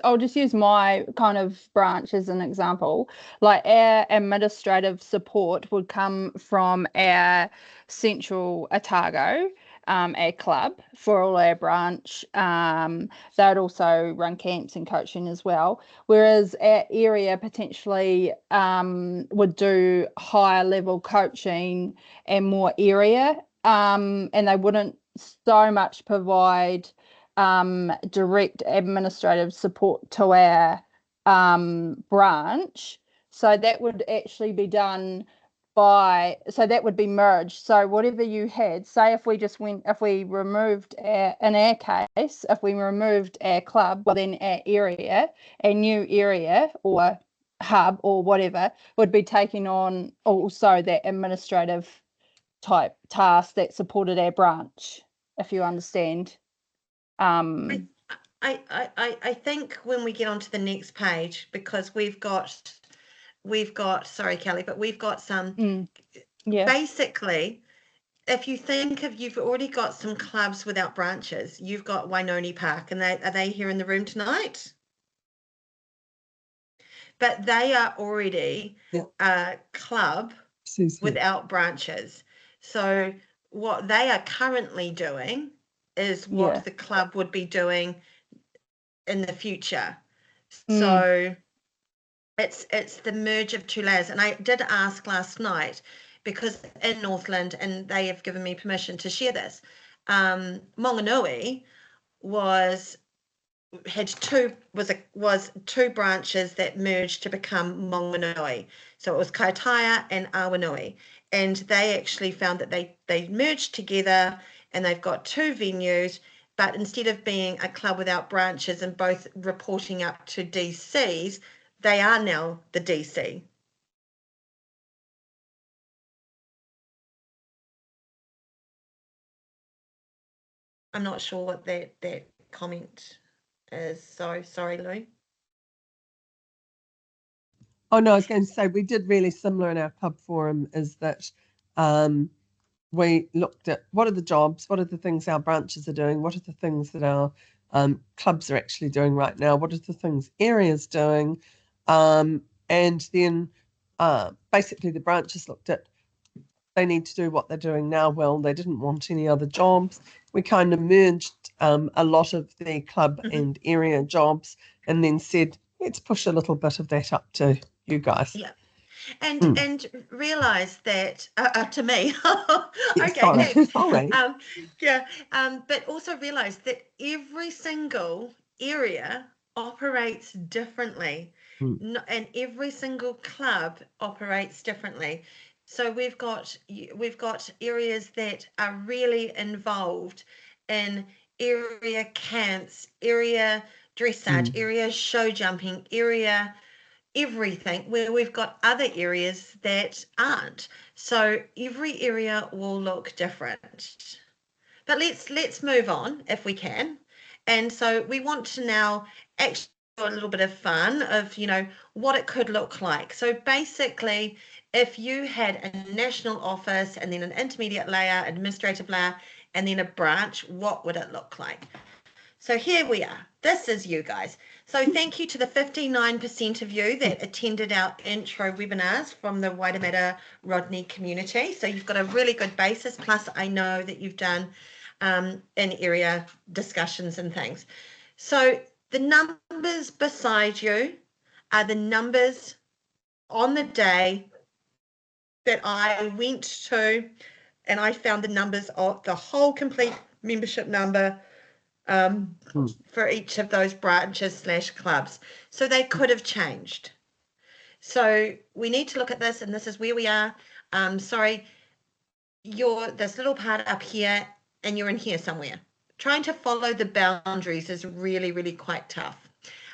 I'll just use my kind of branch as an example. Like our administrative support would come from our central Otago, our club for all our branch. They'd also run camps and coaching as well. Whereas our area potentially would do higher level coaching and more area, and they wouldn't so much provide direct administrative support to our branch. So that would actually be done so that would be merged. So whatever you had, say if we removed in our case, if we removed our club, well then our area, a new area or hub or whatever would be taking on also that administrative type task that supported our branch, if you understand. I think when we get onto the next page, because we've got sorry Kelly, but we've got some basically, if you think of, you've already got some clubs without branches. You've got Wainoni Park, and are they here in the room tonight? But they are already a club without branches. So what they are currently doing is what the club would be doing in the future. So it's the merge of two layers. And I did ask last night, because in Northland, and they have given me permission to share this, Monganui had two branches that merged to become Monganui. So it was Kaitaia and Awanui, and they actually found that they merged together, and they've got two venues, but instead of being a club without branches and both reporting up to DCs, they are now the DC. I'm not sure what that comment is. So sorry, Lou. Oh no, I was going to say we did really similar in our club forum. Is that we looked at what are the jobs, what are the things our branches are doing, what are the things that our clubs are actually doing right now, what are the things areas doing, and then basically the branches looked at they need to do what they're doing now well. They didn't want any other jobs. We kind of merged a lot of the club and area jobs and then said, let's push a little bit of that up to you guys. Yeah. And realize that to me Yeah, okay, sorry. thanks. Sorry. But also realize that every single area operates differently. And every single club operates differently. So we've got areas that are really involved in area camps, area dressage, area show jumping, area everything, where we've got other areas that aren't. So every area will look different. But let's move on if we can. And so we want to now actually do a little bit of fun of, what it could look like. So basically, if you had a national office and then an intermediate layer, administrative layer, and then a branch, what would it look like? So here we are. This is you guys. So thank you to the 59% of you that attended our intro webinars from the Waitemata Rodney community. So you've got a really good basis. Plus, I know that you've done in-area discussions and things. So the numbers beside you are the numbers on the day that I went to, and I found the numbers of the whole complete membership number for each of those branches / clubs. So they could have changed. So we need to look at this, and this is where we are. Sorry, you're this little part up here, and you're in here somewhere. Trying to follow the boundaries is really, really quite tough.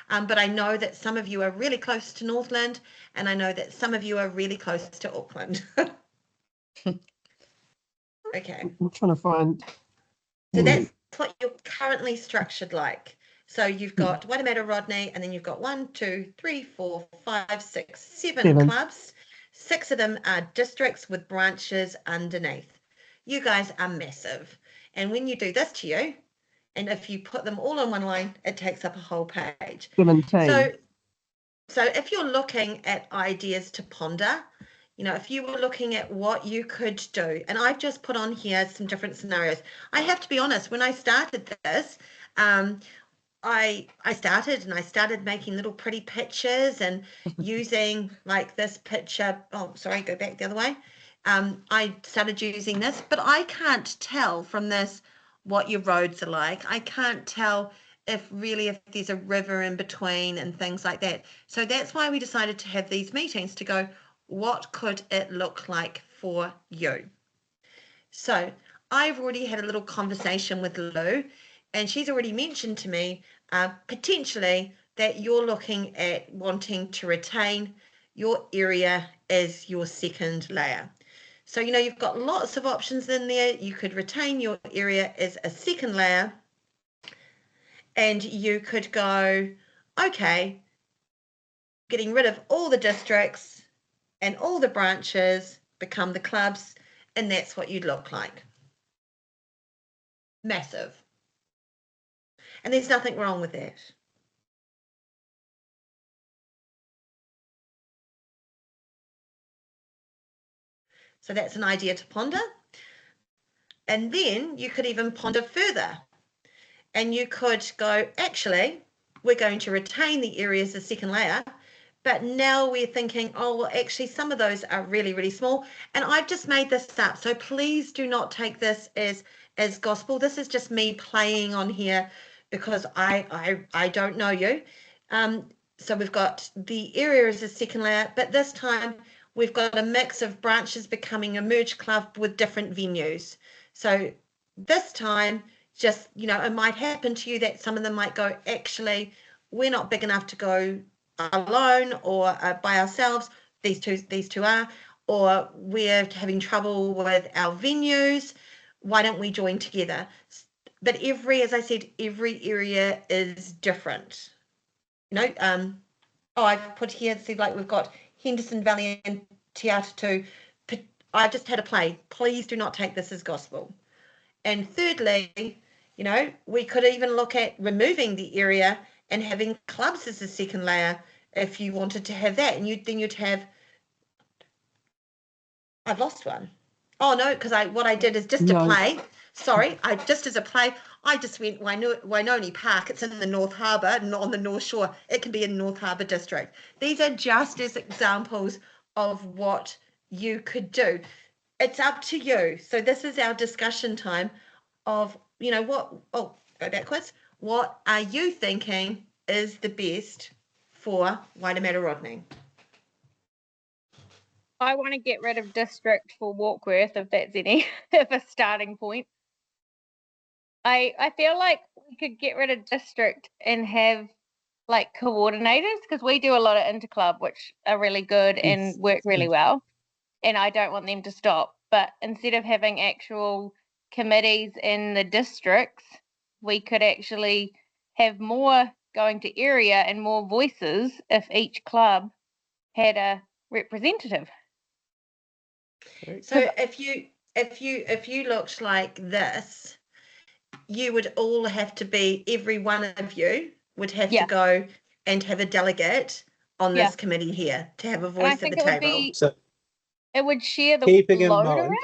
But I know that some of you are really close to Northland, and I know that some of you are really close to Auckland. Okay. I'm trying to find. So that's what you're currently structured like. So you've got Waitemata Rodney, and then you've got 1, 2, 3, 4, 5, 6, 7 clubs. 6 of them are districts with branches underneath. You guys are massive. And when you do this to you, and if you put them all on one line, it takes up a whole page. 17. So if you're looking at ideas to ponder, if you were looking at what you could do, and I've just put on here some different scenarios. I have to be honest, when I started this, I started making little pretty pictures and using like this picture. Oh, sorry, go back the other way. I started using this, but I can't tell from this what your roads are like. I can't tell if there's a river in between and things like that. So that's why we decided to have these meetings to go, what could it look like for you? So I've already had a little conversation with Lou, and she's already mentioned to me potentially that you're looking at wanting to retain your area as your second layer. So, you've got lots of options in there. You could retain your area as a second layer, and you could go, okay, getting rid of all the districts and all the branches become the clubs, and that's what you'd look like. Massive. And there's nothing wrong with that. So that's an idea to ponder. And then you could even ponder further. And you could go, actually, we're going to retain the areas as second layer, but now we're thinking, oh, well, actually, some of those are really, really small. And I've just made this up. So please do not take this as gospel. This is just me playing on here because I don't know you. So we've got the area as a second layer, but this time we've got a mix of branches becoming a merged club with different venues. So this time, just, it might happen to you that some of them might go, actually, we're not big enough to go alone or by ourselves. These two are, or we're having trouble with our venues. Why don't we join together? But as I said, every area is different. Oh, I've put here, see, like we've got Henderson Valley and Te Atatu. I just had a play. Please do not take this as gospel. And thirdly, you know, we could even look at removing the area and having clubs as a second layer if you wanted to have that. And then you'd have, I've lost one. Oh no, because what I did is just a No. play. Sorry, just as a play, I just went Wainoni Park. It's in the North Harbour, not on the North Shore. It can be in North Harbour District. These are just as examples of what you could do. It's up to you. So this is our discussion time of, you know, go backwards. What are you thinking is the best for Waitemata Rodney? I want to get rid of district for Warkworth, if that's any of a starting point. I feel like we could get rid of district and have like coordinators, because we do a lot of interclub, which are really good and work really well. And I don't want them to stop. But instead of having actual committees in the districts, we could actually have more going to area and more voices if each club had a representative. So if you looked like this, you would all have to be, every one of you would have to go and have a delegate on this committee here to have a voice at the table. It would share the load around.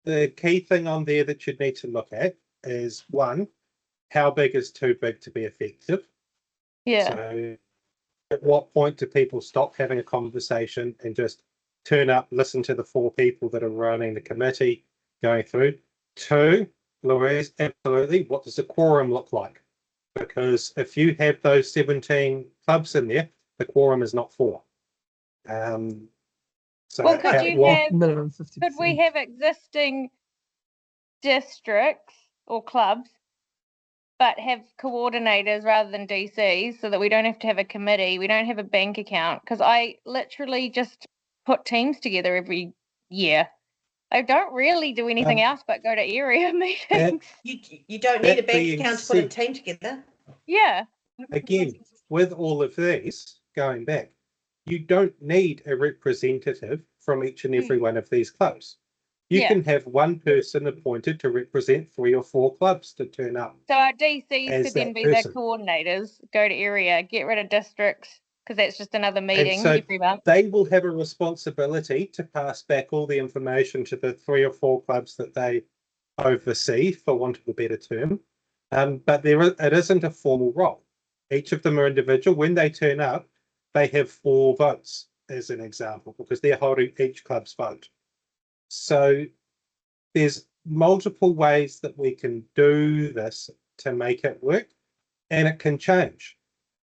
The key thing on there that you'd need to look at is, one, how big is too big to be effective? Yeah. So at what point do people stop having a conversation and just turn up, listen to the 4 people that are running the committee going through? 2, Louise, absolutely, what does the quorum look like? Because if you have those 17 clubs in there, the quorum is not 4. So well, could we have existing districts or clubs, but have coordinators rather than DCs, so that we don't have to have a committee, we don't have a bank account? Because I literally just put teams together every year. I don't really do anything else but go to area meetings. You don't need a bank account to put a team together. Yeah. Again, with all of these, going back, you don't need a representative from each and every one of these clubs. You can have one person appointed to represent 3 or 4 clubs to turn up. So our DCs could then be the coordinators, go to area, get rid of districts, because that's just another meeting every month. They will have a responsibility to pass back all the information to the 3 or 4 clubs that they oversee, for want of a better term. But it isn't a formal role. Each of them are individual. When they turn up, they have 4 votes, as an example, because they're holding each club's vote. So there's multiple ways that we can do this to make it work, and it can change.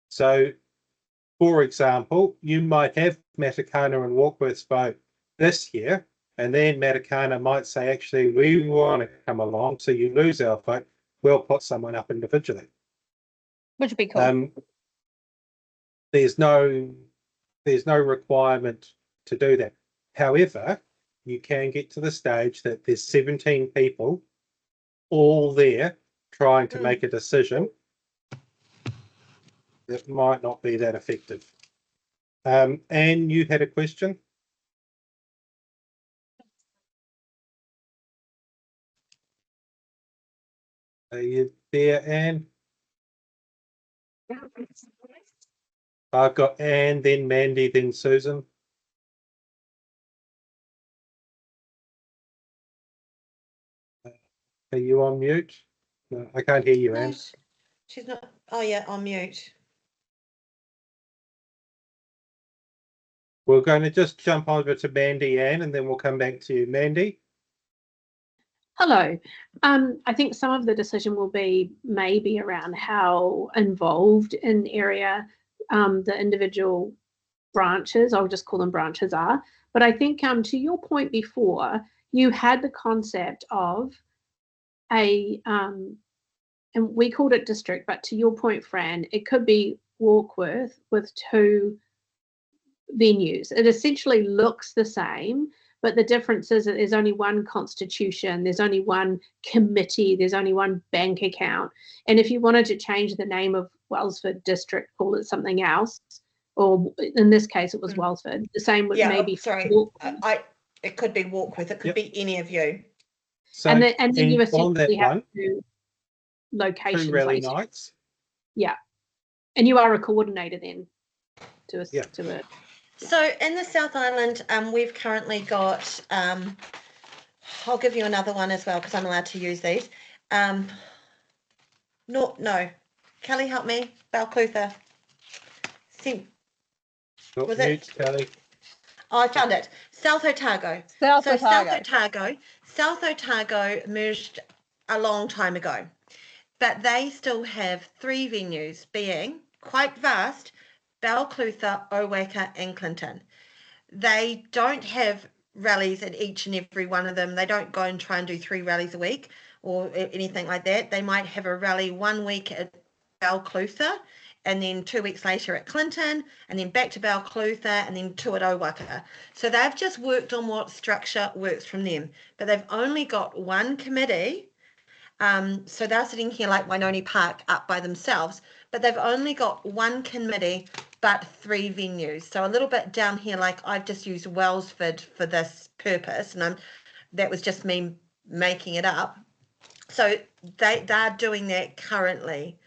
So, for example, you might have Matakana and Warkworth's vote this year, and then Matakana might say, actually, we want to come along, so you lose our vote, we'll put someone up individually. Which would be cool. There's no requirement to do that. However, you can get to the stage that there's 17 people all there trying to make a decision that might not be that effective. Anne, you had a question? Are you there, Anne? I've got Anne, then Mandy, then Susan. Are you on mute? No, I can't hear you, Anne. She's not. Oh, yeah, on mute. We're going to just jump over to Mandy, Anne, and then we'll come back to you. Mandy? Hello. I think some of the decision will be maybe around how involved in area the individual branches, I'll just call them branches, are. But I think to your point before, you had the concept of and we called it district, but to your point, Fran, it could be Warkworth with 2 venues. It essentially looks the same, but the difference is that there's only one constitution, there's only one committee, there's only one bank account. And if you wanted to change the name of Wellsford District, call it something else, or in this case, it was Wellsford. The same with Yeah, maybe. sorry. It could be Warkworth. It could be any of you. So and then you on that essentially have one, to do location 2 rally placing. nights. Yeah, and you are a coordinator then to a Yeah. to a. So in the South Island, we've currently got. I'll give you another one as well because I'm allowed to use these. No. Kelly, help me. Balclutha. Was Mute, it? Kelly. Oh, I found it. South Otago. South So Otago. South Otago merged a long time ago, but they still have 3 venues, being quite vast: Balclutha, Owaka, and Clinton. They don't have rallies at each and every one of them. They don't go and try and do 3 rallies a week or anything like that. They might have a rally 1 week at Balclutha, and then 2 weeks later at Clinton, and then back to Balclutha, and then 2 at Owaka. So they've just worked on what structure works from them, but they've only got 1 committee. So they're sitting here like Wainoni Park up by themselves, but they've only got 1 committee, but 3 venues. So a little bit down here, like I've just used Wellsford for this purpose, and that was just me making it up. So they're doing that currently.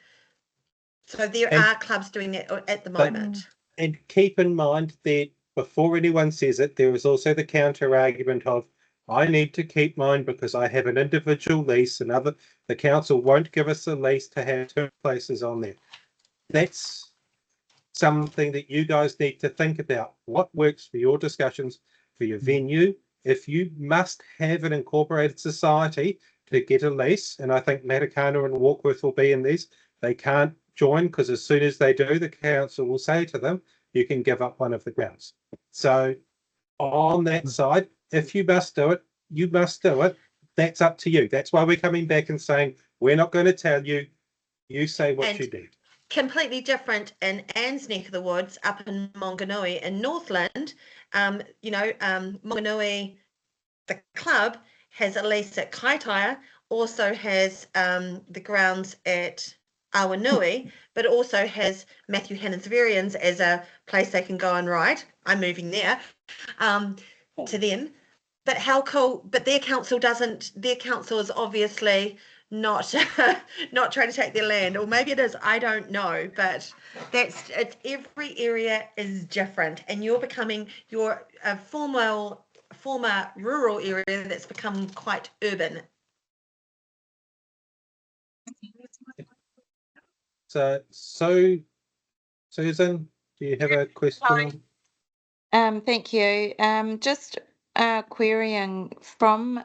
So there are clubs doing that at the moment. And keep in mind that before anyone says it, there is also the counter argument of, I need to keep mine because I have an individual lease, and the council won't give us a lease to have 2 places on there. That's something that you guys need to think about. What works for your discussions for your venue? If you must have an incorporated society to get a lease, and I think Matakana and Warkworth will be in these, they can't join because as soon as they do, the council will say to them, you can give up one of the grounds. So on that side, if you must do it, you must do it. That's up to you. That's why we're coming back and saying, we're not going to tell you, you say what you need. Completely different in Anne's neck of the woods up in Monganui in Northland. Monganui, the club, has a lease at Kaitaia, also has the grounds at Awanui, but also has Matthew Hannon's Varians as a place they can go and ride. I'm moving there to them. But how cool, but their council is obviously not not trying to take their land, or maybe it is, I don't know, but it's every area is different, and you're a former rural area that's become quite urban. So Susan, do you have a question? Thank you. Just querying from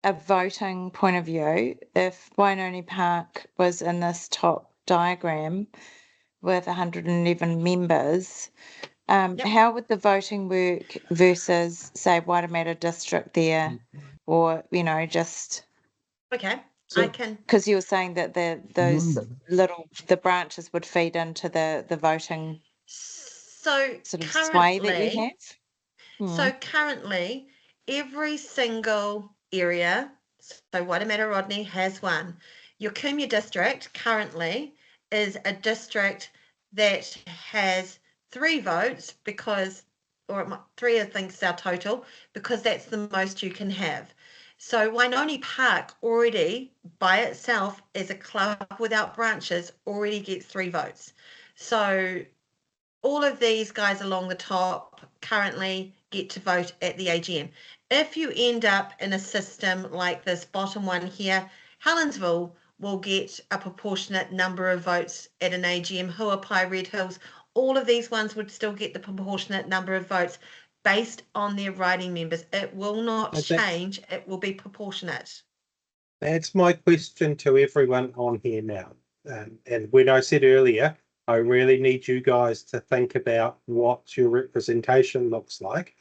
a voting point of view, if Wainoni Park was in this top diagram with 111 members, how would the voting work versus, say, Waitemata district there, or just Okay, So- I can. because you were saying that the branches would feed into the voting So sort of sway that you currently, have. So currently, every single area, so Waitemata Rodney has one. Your Kumia district currently is a district that has 3 votes or 3 I think is our total, because that's the most you can have. So Wainoni Park already by itself as a club without branches already gets 3 votes. So all of these guys along the top currently get to vote at the AGM. If you end up in a system like this bottom one here, Helensville will get a proportionate number of votes at an AGM. Huapai, Red Hills, all of these ones would still get the proportionate number of votes based on their riding members. It will not change. It will be proportionate. That's my question to everyone on here now. And when I said earlier, I really need you guys to think about what your representation looks like.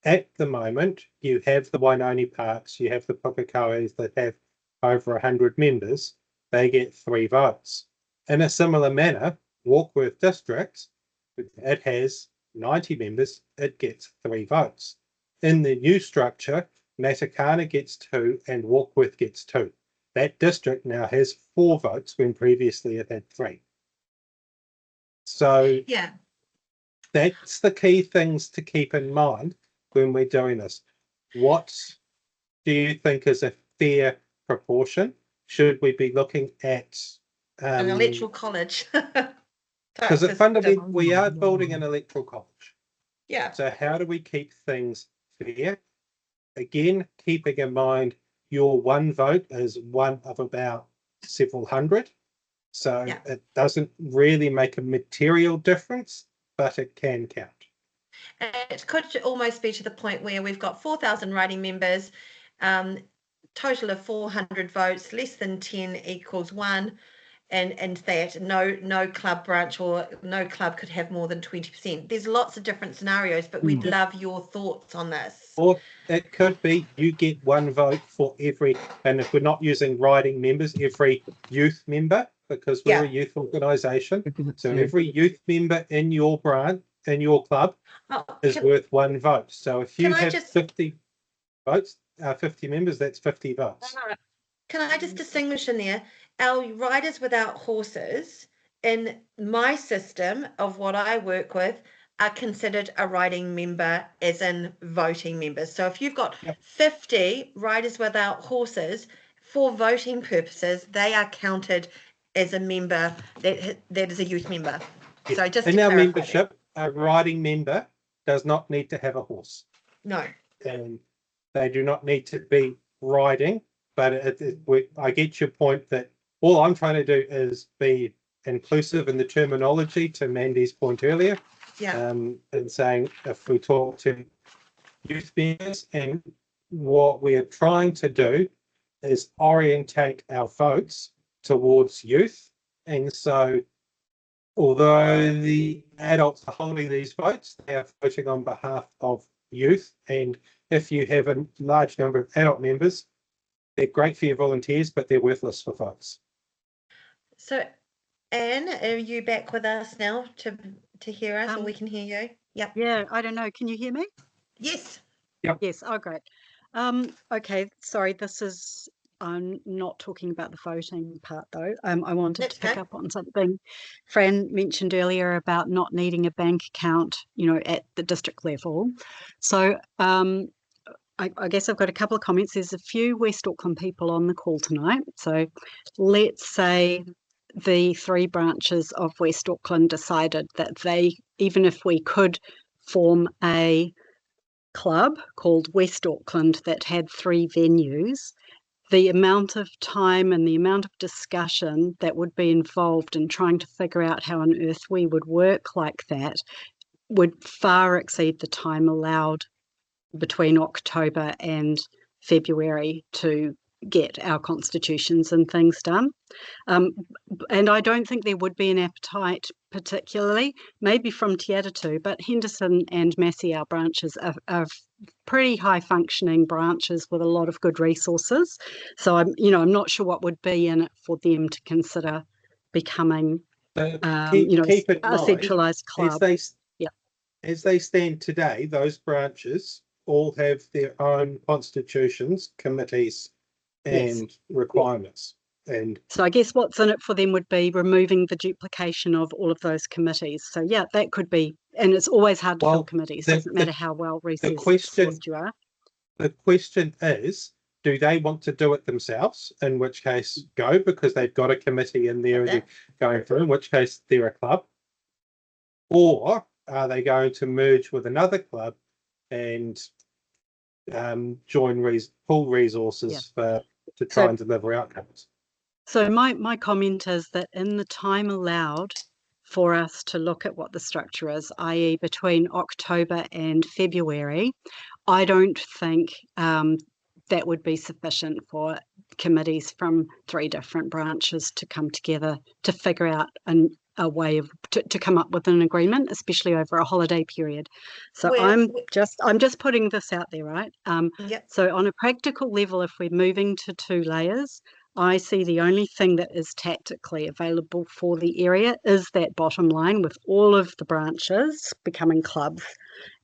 At the moment, you have the Wainoni Parks, you have the Pukekohes that have over 100 members, they get 3 votes. In a similar manner, Warkworth District, it has 90 members, it gets 3 votes. In the new structure, Matakana gets 2 and Warkworth gets 2. That district now has 4 votes when previously it had 3. So Yeah. that's the key things to keep in mind when we're doing this. What do you think is a fair proportion? Should we be looking at An electoral college. because Type at fundamentally system. we are building an electoral college. Yeah. So how do we keep things fair? Again, keeping in mind your one vote is one of about several hundred. So Yeah. it doesn't really make a material difference, but it can count. It could almost be to the point where we've got 4,000 writing members, total of 400 votes, less than 10 equals 1, and that no club branch or no club could have more than 20%. There's lots of different scenarios, but we'd love your thoughts on this. Or it could be you get one vote for every, and if we're not using writing members, every youth member, because we're a youth organisation. So every youth member in your branch, in your club, is worth one vote. So if you have 50 votes, 50 members, that's 50 votes. Can I just distinguish in there? Our riders without horses, in my system of what I work with, are considered a riding member as in voting members. So if you've got 50 riders without horses, for voting purposes, they are counted as a member that is a youth member. Yeah. So just in to our clarify membership, a riding member does not need to have a horse. No. And they do not need to be riding, but I get your point that all I'm trying to do is be inclusive in the terminology, to Mandy's point earlier. Yeah. And saying if we talk to youth members, and what we're trying to do is orientate our votes towards youth. And so although the adults are holding these votes, they are voting on behalf of youth. And if you have a large number of adult members, they're great for your volunteers, but they're worthless for votes. So, Anne, are you back with us now to hear us, or we can hear you? Yep. Yeah, I don't know. Can you hear me? Yes. Yep. Yes. Oh, great. Okay. Sorry, I'm not talking about the voting part though. I wanted to pick up on something Fran mentioned earlier about not needing a bank account, at the district level. So I guess I've got a couple of comments. There's a few West Auckland people on the call tonight. So let's say the 3 branches of West Auckland decided that even if we could form a club called West Auckland that had 3 venues, the amount of time and the amount of discussion that would be involved in trying to figure out how on earth we would work like that would far exceed the time allowed between October and February to get our constitutions and things done. And I don't think there would be an appetite, particularly, maybe from Te Atatu, but Henderson and Massey, our branches, are pretty high functioning branches with a lot of good resources. So I'm not sure what would be in it for them to consider becoming, keep in a mind, centralised club. As they stand today, those branches all have their own constitutions, committees, and requirements. And so I guess what's in it for them would be removing the duplication of all of those committees. So yeah, that could be, and it's always hard to fill committees. Doesn't matter how well resourced you are. The question is, do they want to do it themselves? In which case, go, because they've got a committee in there and they're going through. In which case, they're a club. Or are they going to merge with another club and pool resources to try and deliver outcomes? So my comment is that in the time allowed for us to look at what the structure is, i.e. between October and February, I don't think that would be sufficient for committees from 3 different branches to come together to figure out a way to come up with an agreement, especially over a holiday period. So I'm just putting this out there, right? So on a practical level, if we're moving to 2 layers, I see the only thing that is tactically available for the area is that bottom line with all of the branches becoming clubs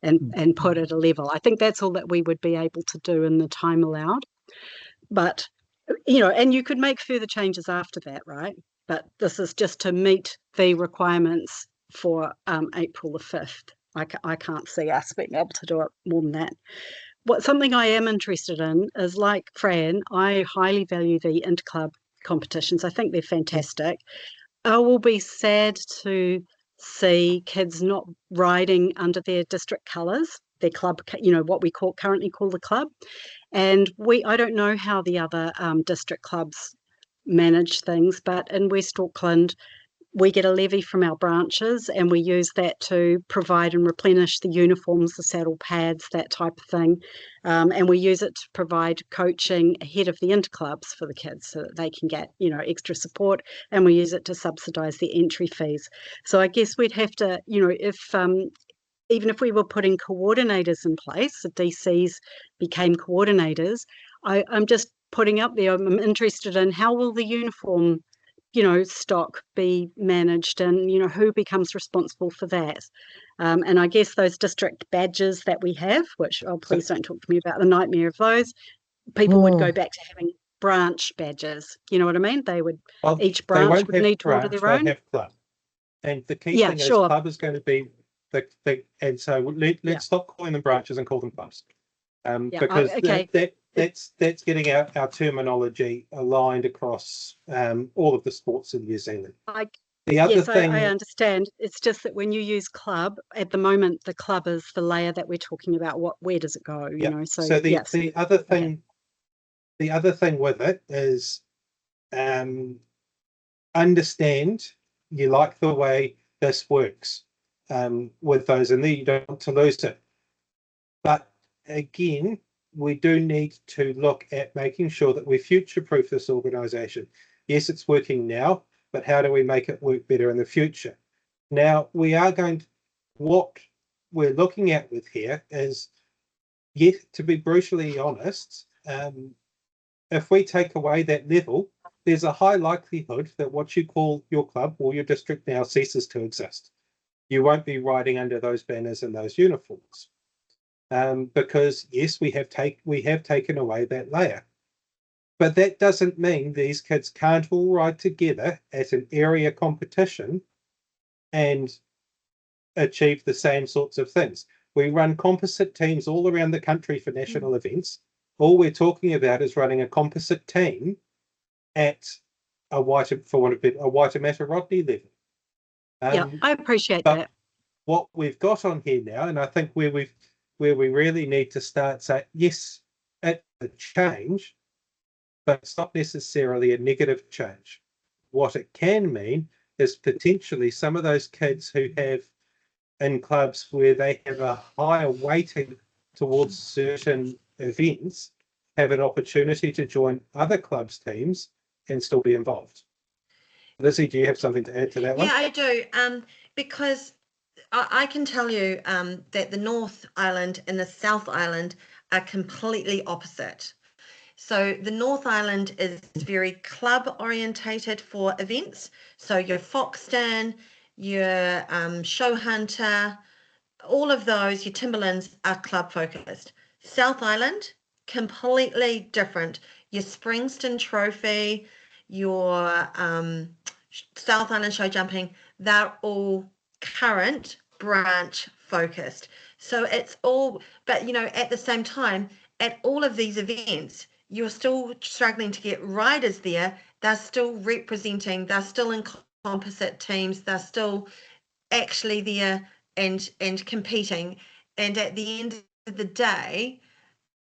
and put at a level. I think that's all that we would be able to do in the time allowed. But, and you could make further changes after that, right? But this is just to meet the requirements for April the 5th. I can't see us being able to do it more than that. Something I am interested in is, like Fran, I highly value the interclub competitions. I think they're fantastic. I will be sad to see kids not riding under their district colours, their club, what we currently call the club. And I don't know how the other district clubs manage things, but in West Auckland, we get a levy from our branches and we use that to provide and replenish the uniforms, the saddle pads, that type of thing. And we use it to provide coaching ahead of the interclubs for the kids so that they can get, extra support. And we use it to subsidise the entry fees. So I guess we'd have to, even if we were putting coordinators in place, the DCs became coordinators, I'm just putting up there, I'm interested in how will the uniform stock be managed, and who becomes responsible for that. And I guess those district badges that we have, which please don't talk to me about the nightmare of those, people would go back to having branch badges. You know what I mean? They would, each branch would need to order their own. Have club. And the key thing is club is going to be the and so let's stop calling them branches and call them clubs. Because that's getting our terminology aligned across all of the sports in New Zealand. I understand. It's just that when you use club, at the moment, the club is the layer that we're talking about. Where does it go? So the other thing, the other thing with it is understand you like the way this works with those, and then you don't want to lose it. But again, we do need to look at making sure that we future-proof this organisation. Yes, it's working now, but how do we make it work better in the future? Now, what we're looking at with here is, yes, to be brutally honest, if we take away that level, there's a high likelihood that what you call your club or your district now ceases to exist. You won't be riding under those banners and those uniforms. Because yes, we have taken away that layer, but that doesn't mean these kids can't all ride together at an area competition and achieve the same sorts of things. We run composite teams all around the country for national events. All we're talking about is running a composite team at a Waitemata Rodney level. I appreciate that. What we've got on here now, and I think where we really need to start saying, yes, it's a change, but it's not necessarily a negative change. What it can mean is potentially some of those kids who have in clubs where they have a higher weighting towards certain events have an opportunity to join other clubs' teams and still be involved. Lizzie, do you have something to add to that one? Yeah, I do. Because I can tell you that the North Island and the South Island are completely opposite. So the North Island is very club orientated for events. So your Foxton, your Show Hunter, all of those, your Timberlands are club focused. South Island, completely different. Your Springston Trophy, your South Island Show Jumping, they're all current branch focused. So it's all, but at the same time, at all of these events, you're still struggling to get riders there. They're still representing, they're still in composite teams, they're still actually there and competing. And at the end of the day,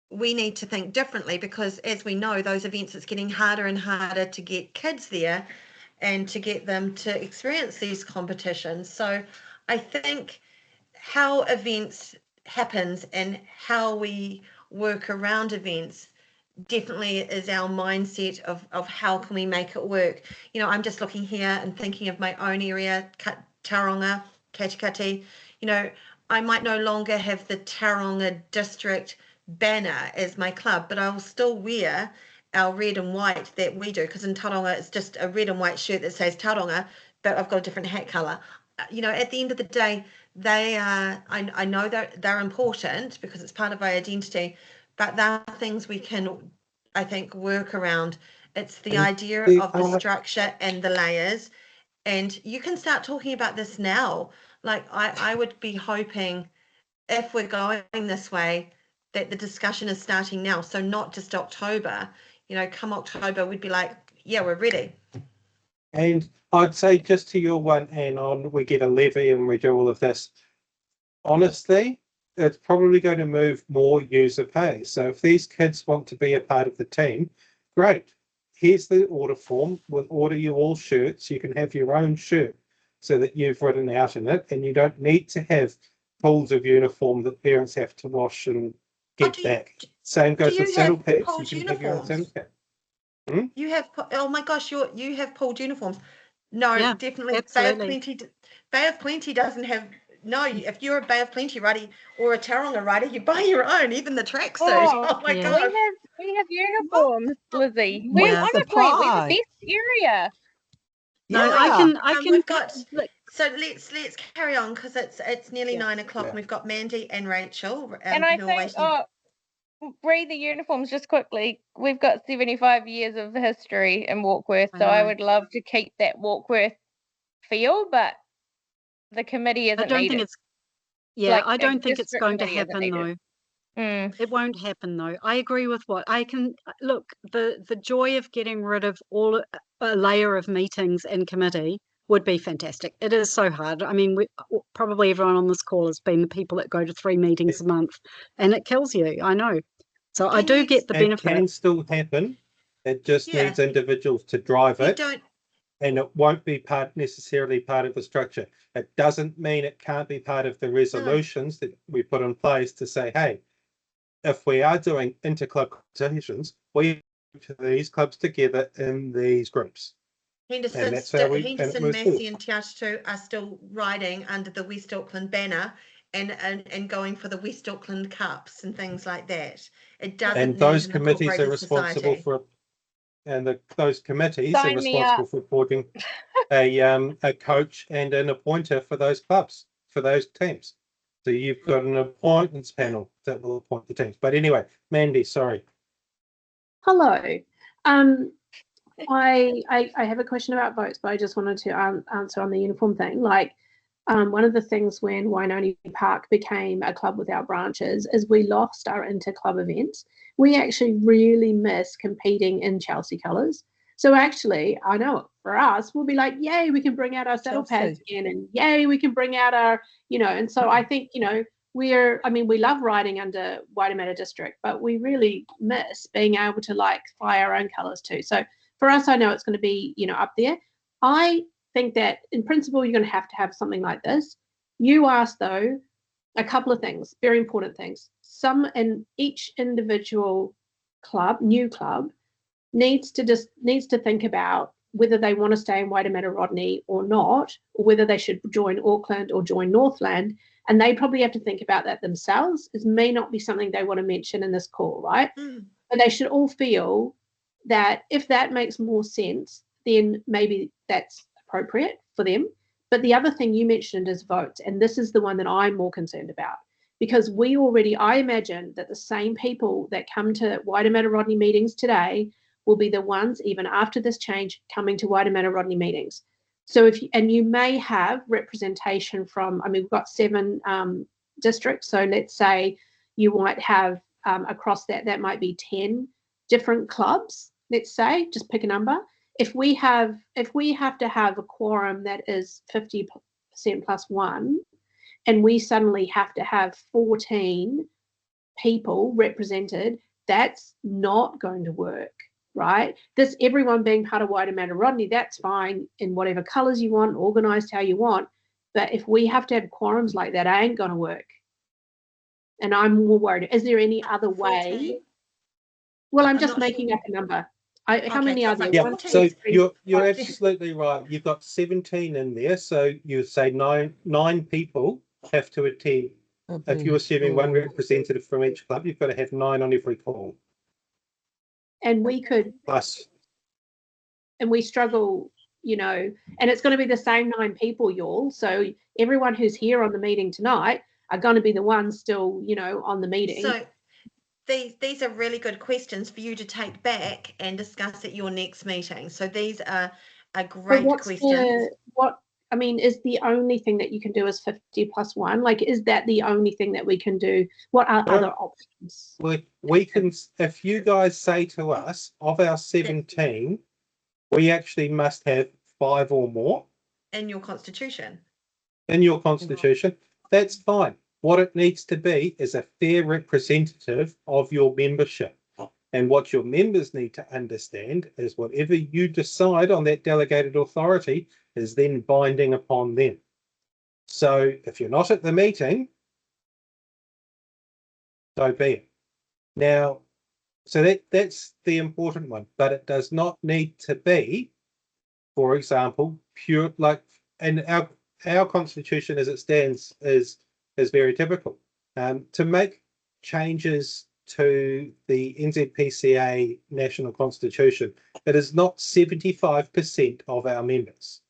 we need to think differently, because as we know, those events, it's getting harder and harder to get kids there and to get them to experience these competitions. So I think how events happens and how we work around events definitely is our mindset of how can we make it work. I'm just looking here and thinking of my own area, Tauranga, Katikati. I might no longer have the Tauranga district banner as my club, but I will still wear our red and white that we do, because in Tauranga it's just a red and white shirt that says Tauranga, but I've got a different hat colour. At the end of the day, they are, I know that they're important because it's part of our identity, but there are things we can, I think, work around. It's the idea of the structure and the layers, And you can start talking about this now. Like I would be hoping, if we're going this way, that the discussion is starting now. So not just October, come October, we'd be like, yeah, we're ready. And I'd say, just to your one, and on, we get a levy and we do all of this. Honestly, it's probably going to move more user pay. So if these kids want to be a part of the team, great. Here's the order form. We'll order you all shirts. You can have your own shirt so that you've written out in it, and you don't need to have pools of uniform that parents have to wash and get back. Same goes with saddle pads. You can have your own saddle pad. You have, oh my gosh, you have pooled uniforms. No, Yeah, definitely. absolutely. Bay of Plenty doesn't have. No, if you're a Bay of Plenty rider or a Taronga rider, you buy your own, even the tracksuit. Oh my Yeah. gosh. We have uniforms, Lizzie. Yeah. We're honestly we're the Supply. best area. No, Yeah. I can We've got. look, So let's carry on, because it's nearly Yeah. 9 o'clock. Yeah. And we've got Mandy and Rachel. And I who are think, waiting. read the uniforms just quickly. We've got 75 years of history in Walkworth, so I know. would love to keep that Walkworth feel, but the committee isn't I don't think needed. it's yeah, Like, I a don't think it's district going to committee isn't happen though. needed. Mm. It won't happen though. I agree with what I can look, the joy of getting rid of all a layer of meetings and committee would be fantastic. It is so hard. I mean, probably everyone on this call has been the people that go to 3 meetings a month, and it kills you. I know. So I do get the It benefit. can still happen. It just Yeah. needs individuals to drive You it, don't. and it won't be necessarily part of the structure. It doesn't mean it can't be part of the resolutions that we put in place to say, hey, if we are doing inter-club competitions, we put these clubs together in these groups. Henderson, that's how we- and it Henderson, moves Massey, forward. and Te Atitu are still riding under the West Auckland banner and going for the West Auckland Cups and things like that. It doesn't And need those an committees are incorporated responsible society. for, and those committees are Sign me responsible for appointing a coach and an appointer for those clubs, for those teams. So you've got an appointments panel that will appoint the teams. But anyway, Mandy, sorry. Hello. I have a question about votes, but I just wanted to answer on the uniform thing. Like, one of the things when Wainoni Park became a club without branches is we lost our inter-club events. We actually really miss competing in Chelsea colours. So actually, I know for us, we'll be like, yay, we can bring out our saddle pads again, and yay, we can bring out our, and so I think, we love riding under Waitemata District, but we really miss being able to like fly our own colours too. So for us, I know it's going to be, up there. I think that in principle, you're going to have something like this. You asked, though, a couple of things, very important things. Each individual club, new club, needs to think about whether they want to stay in Waitemata Rodney or not, or whether they should join Auckland or join Northland. And they probably have to think about that themselves. It may not be something they want to mention in this call, right? But they should all feel that if that makes more sense, then maybe that's appropriate for them. But the other thing you mentioned is votes, and this is the one that I'm more concerned about, because I imagine that the same people that come to Waitemata Rodney meetings today will be the ones, even after this change, coming to Waitemata Rodney meetings. So you may have representation from, we've got 7 districts, so let's say you might have across that might be 10 different clubs, let's say, just pick a number. If we have to have a quorum that is 50% plus 1, and we suddenly have to have 14 people represented, that's not going to work, right? Everyone being part of Waitemata Rodney, that's fine in whatever colours you want, organised how you want. But if we have to have quorums like that, it ain't going to work. And I'm more worried. Is there any other way? 14? Well, I'm just making up a number. How many are there? Yeah, 1, 2, so 3, you're absolutely right. You've got 17 in there, so you say nine people have to attend. If you're assuming 1 representative from each club, you've got to have 9 on every call. And we could plus, and we struggle, and it's going to be the same 9 people, y'all. So everyone who's here on the meeting tonight are going to be the ones still, on the meeting. So these are really good questions for you to take back and discuss at your next meeting. So these are a But great what's question. I mean, is the only thing that you can do is 50+1? Like, is that the only thing that we can do? What are Well, other options? We can, if you guys say to us, of our 17, we actually must have 5 or more In your constitution. in your constitution, that's fine. What it needs to be is a fair representative of your membership. And what your members need to understand is whatever you decide on that delegated authority is then binding upon them. So if you're not at the meeting, so be it. Now, so that's the important one, but it does not need to be, for example, pure, like, and our constitution as it stands is very typical. To make changes to the NZPCA national constitution, it is not 75% of our members.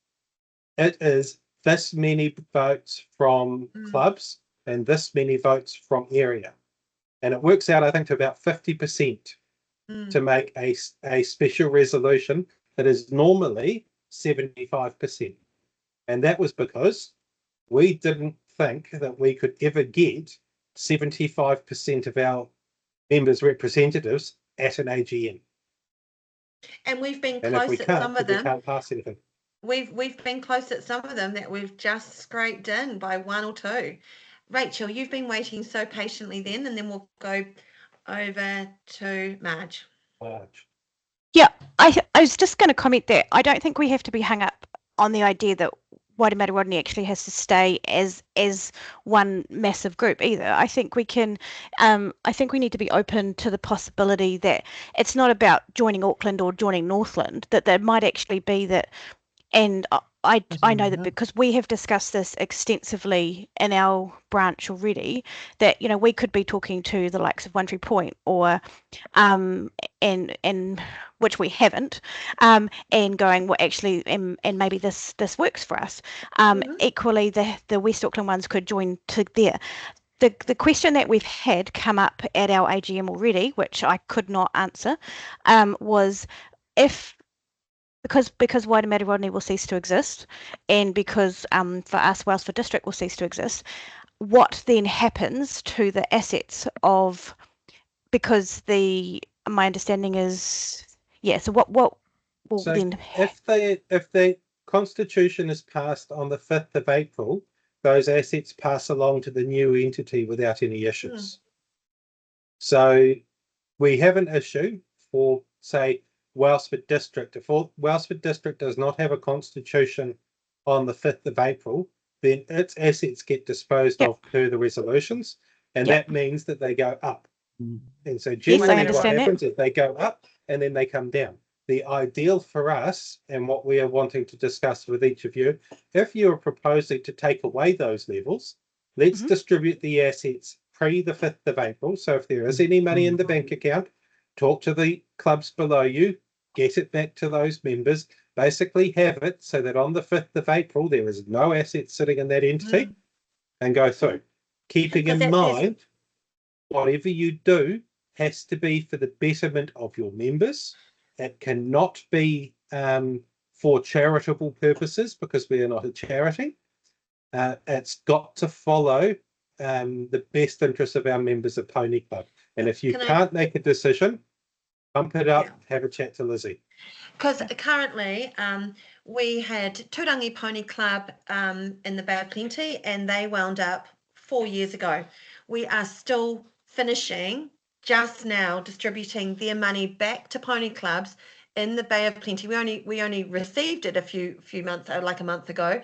It is this many votes from clubs and this many votes from area. And it works out, I think, to about 50% to make a special resolution that is normally 75%. And that was because we didn't think that we could ever get 75% of our members' representatives at an AGM. And we've been And if we close at some can't, of we them. can't pass anything. We've been close at some of them that we've just scraped in by 1 or 2. Rachel, you've been waiting so patiently then, and then we'll go over to Marge. Marge. Yeah, I was just going to comment there. I don't think we have to be hung up on the idea that Waitemata Rodney actually has to stay as one massive group either. I think we can, I think we need to be open to the possibility that it's not about joining Auckland or joining Northland, that there might actually be that, and I know that because we have discussed this extensively in our branch already, that, you know, we could be talking to the likes of One Tree Point or and which we haven't, and going, well, actually, and maybe this works for us. Equally, the West Auckland ones could join to there. The question that we've had come up at our AGM already, which I could not answer, was if because Waitemata Rodney will cease to exist, and because for us Wellsford District will cease to exist, what then happens to the assets of, because my understanding is, so what will So then if the constitution is passed on the 5th of April, those assets pass along to the new entity without any issues. So we have an issue for, say, Wellsford District. If Wellsford District does not have a constitution on the 5th of April, then its assets get disposed of per the resolutions, and that means that they go up. And so generally what happens is they go up and then they come down. The ideal for us, and what we are wanting to discuss with each of you, if you're proposing to take away those levels, let's distribute the assets pre the 5th of April. So if there is any money in the bank account, talk to the clubs below you, get it back to those members, basically have it so that on the 5th of April, there is no assets sitting in that entity, and go through. Keeping in mind, whatever you do has to be for the betterment of your members. It cannot be for charitable purposes, because we are not a charity. It's got to follow the best interests of our members of Pony Club. And if you can't make a decision, bump it up, have a chat to Lizzie. Because currently we had Turangi Pony Club in the Bay of Plenty, and they wound up 4 years ago. We are still finishing just now distributing their money back to pony clubs in the Bay of Plenty. We only received it a few months, like a month ago,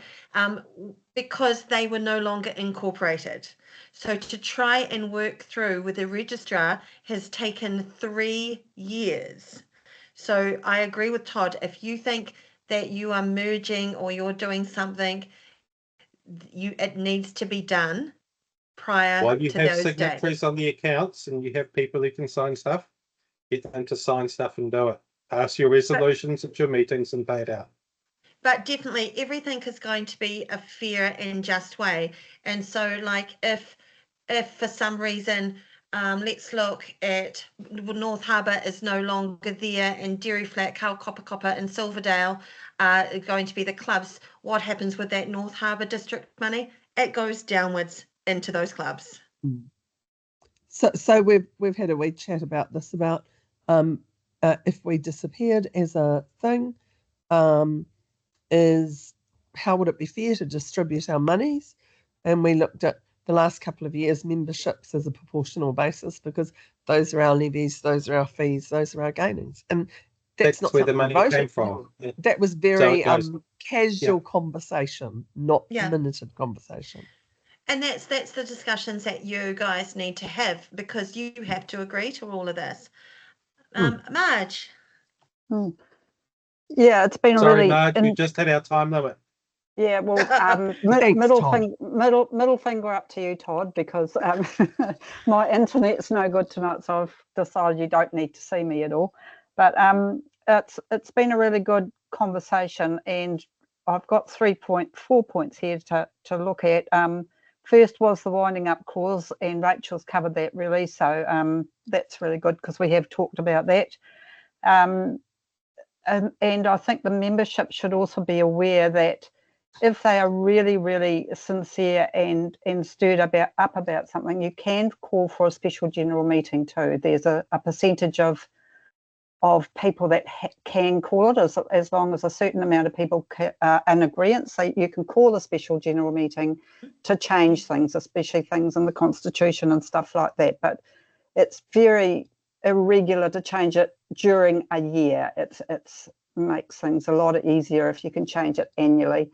because they were no longer incorporated. So to try and work through with the registrar has taken 3 years. So I agree with Todd. If you think that you are merging or you're doing something, it needs to be done prior While you to have those signatories dates. on the accounts and you have people who can sign stuff, get them to sign stuff and do it. Pass your resolutions at your meetings and pay it out. But definitely everything is going to be a fair and just way. And so, like, if for some reason Let's look at North Harbour is no longer there, and Dairy Flat, Copper and Silverdale are going to be the clubs. What happens with that North Harbour district money? It goes downwards into those clubs. So we've had a wee chat about this, about if we disappeared as a thing, is how would it be fair to distribute our monies? And we looked at the last couple of years memberships as a proportional basis, because those are our levies, those are our fees, those are our gainings, and that's not where the something money came from. Yeah. That was very casual Yeah. conversation, not minuted conversation. And that's the discussions that you guys need to have, because you have to agree to all of this. Marge. Yeah, it's been Sorry, really. Marge, we just hit our time limit. Yeah, well, Thanks, middle finger up to you, Todd, because my internet's no good tonight, so I've decided you don't need to see me at all. But it's been a really good conversation, and I've got 4 points here to look at. First was the winding up clause, and Rachel's covered that really, so that's really good because we have talked about that. And I think the membership should also be aware that if they are really, really sincere and stirred up about something, you can call for a special general meeting too. There's a percentage of people that can call it, as long as a certain amount of people are in agreement. So you can call a special general meeting to change things, especially things in the Constitution and stuff like that. But it's very irregular to change it during a year. It's makes things a lot easier if you can change it annually.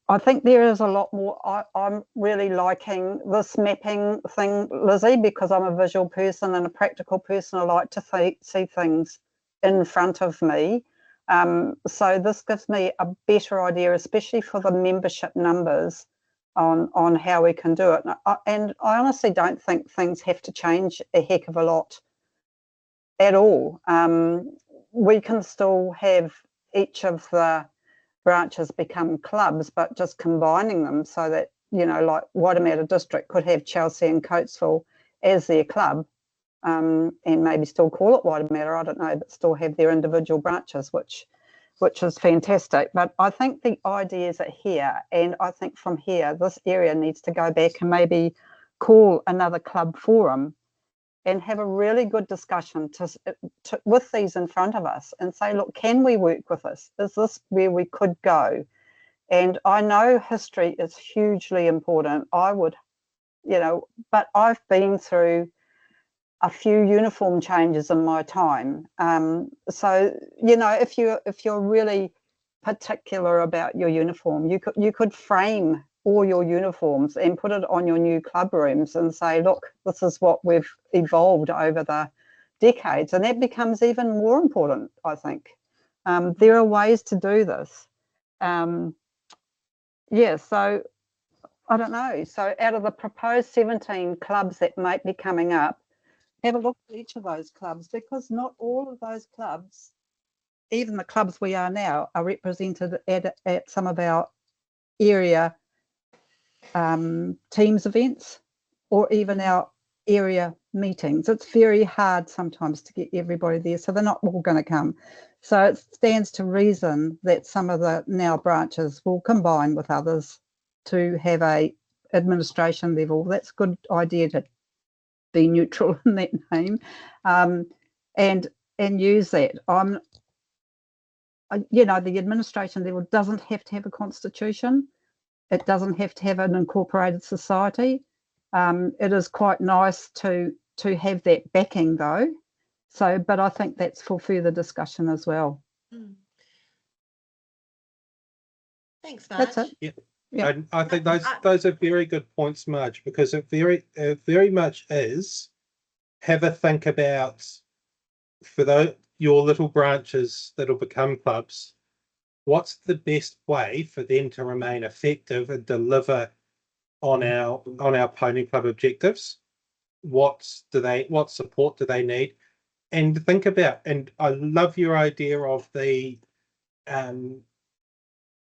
I think there is a lot more. I'm really liking this mapping thing, Lizzie, because I'm a visual person and a practical person. I like to see things in front of me. So this gives me a better idea, especially for the membership numbers, on how we can do it. And I honestly don't think things have to change a heck of a lot at all. We can still have each of the branches become clubs, but just combining them so that, like Waitemata District could have Chelsea and Coatesville as their club, and maybe still call it Waitemata, I don't know, but still have their individual branches, which is fantastic. But I think the ideas are here, and I think from here, this area needs to go back and maybe call another club forum and have a really good discussion with these in front of us and say, look, can we work with this? Is this where we could go? And I know history is hugely important. I would, but I've been through a few uniform changes in my time. So, if you're really particular about your uniform, you could frame all your uniforms and put it on your new club rooms and say, look, this is what we've evolved over the decades. And that becomes even more important, I think. There are ways to do this. So I don't know. So out of the proposed 17 clubs that might be coming up, have a look at each of those clubs, because not all of those clubs, even the clubs we are now, are represented at some of our area teams events or even our area meetings. It's very hard sometimes to get everybody there, so they're not all going to come. So it stands to reason that some of the now branches will combine with others to have a administration level. That's a good idea, to be neutral in that name, and use that. The administration level doesn't have to have a constitution. It doesn't have to have an incorporated society. It is quite nice to have that backing, though. So, but I think that's for further discussion as well. Thanks, Marge. That's it. Yeah. And I think those are very good points, Marge, because it very much is, have a think about, for your little branches that'll become clubs, what's the best way for them to remain effective and deliver on our pony club objectives? What support do they need? And think about, and I love your idea of the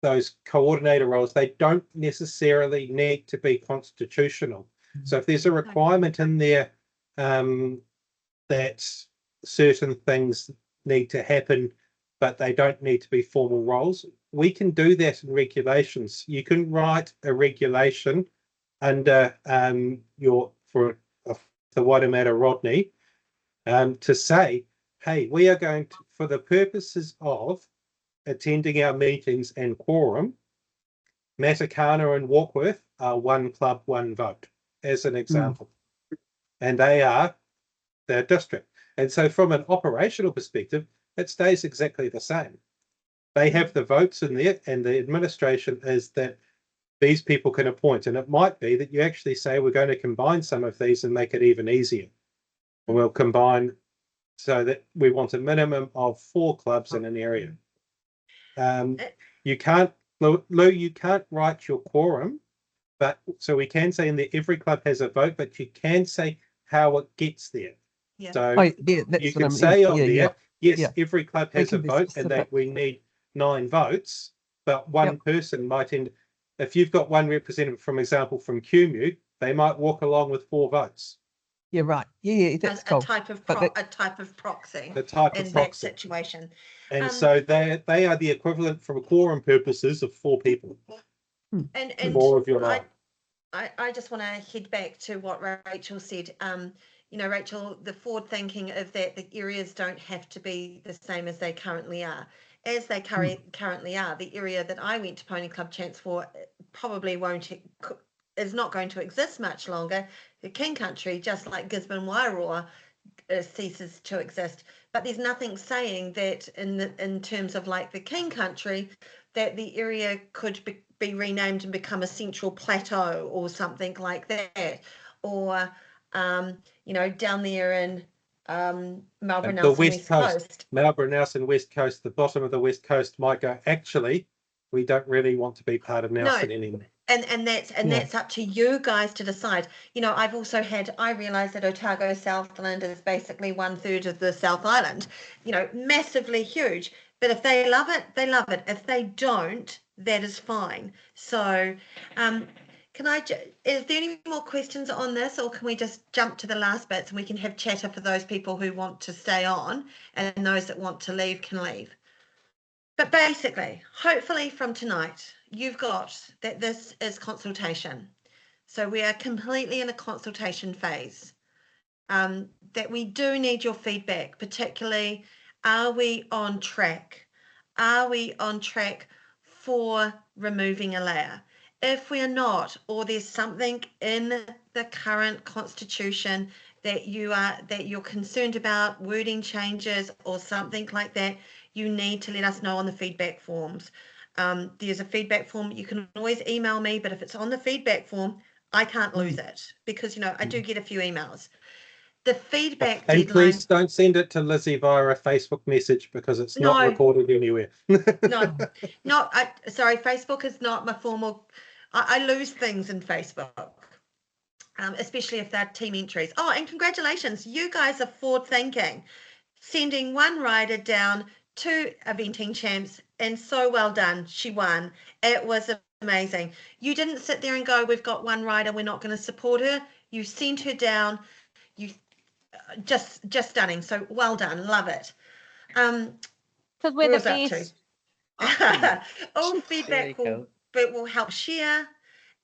those coordinator roles. They don't necessarily need to be constitutional. So if there's a requirement in there that certain things need to happen, but they don't need to be formal roles, we can do that in regulations. You can write a regulation under the Waitemata Rodney to say, hey, we are going to, for the purposes of attending our meetings and quorum, Matakana and Warkworth are one club, one vote, as an example. And they are their district. And so from an operational perspective, it stays exactly the same. They have the votes in there, and the administration is that these people can appoint. And it might be that you actually say we're going to combine some of these and make it even easier. We'll combine so that we want a minimum of 4 clubs in an area. You can't, Lou, you can't write your quorum, but so we can say in there every club has a vote, but you can say how it gets there. Yeah. So you can say on there, yes, every club has a vote and that we need 9 votes, but one person might end, if you've got one representative, from example, from QMU, they might walk along with 4 votes. Yeah, right. Yeah, that's cool. A type of proxy. The type of proxy. That situation. And so they are the equivalent for quorum purposes of 4 people. And 4 of your line. I just want to head back to what Rachel said. You know, Rachel, the forward thinking of that the areas don't have to be the same as they currently are. As they currently are, the area that I went to Pony Club Chants for probably is not going to exist much longer. The King Country, just like Gisborne Wairoa, ceases to exist. But there's nothing saying that in terms of like the King Country, that the area could be renamed and become a central plateau or something like that, or you know, down there in Melbourne, the Nelson, West Coast. Melbourne, Nelson, West Coast, the bottom of the West Coast might go, actually, we don't really want to be part of Nelson anymore. And that's up to you guys to decide. You know, I realised that Otago Southland is basically 1/3 of the South Island, you know, massively huge. But if they love it, they love it. If they don't, that is fine. So is there any more questions on this, or can we just jump to the last bits and we can have chatter for those people who want to stay on, and those that want to leave can leave? But basically, hopefully from tonight, you've got that this is consultation. So we are completely in a consultation phase. That we do need your feedback, particularly, are we on track? Are we on track for removing a layer? If we're not, or there's something in the current constitution that you're concerned about, wording changes or something like that, you need to let us know on the feedback forms. There's a feedback form. You can always email me, but if it's on the feedback form, I can't lose it, because, you know, I do get a few emails. The feedback and deadline. Please don't send it to Lizzie via a Facebook message, because it's not recorded anywhere. Sorry, Facebook is not my formal. I lose things in Facebook, especially if they're team entries. Oh, and congratulations, you guys are forward thinking, sending one rider down to eventing champs, and so well done. She won. It was amazing. You didn't sit there and go, we've got one rider, we're not going to support her. You sent her down. You just stunning. So well done. Love it. Because we're the best. All feedback will help share,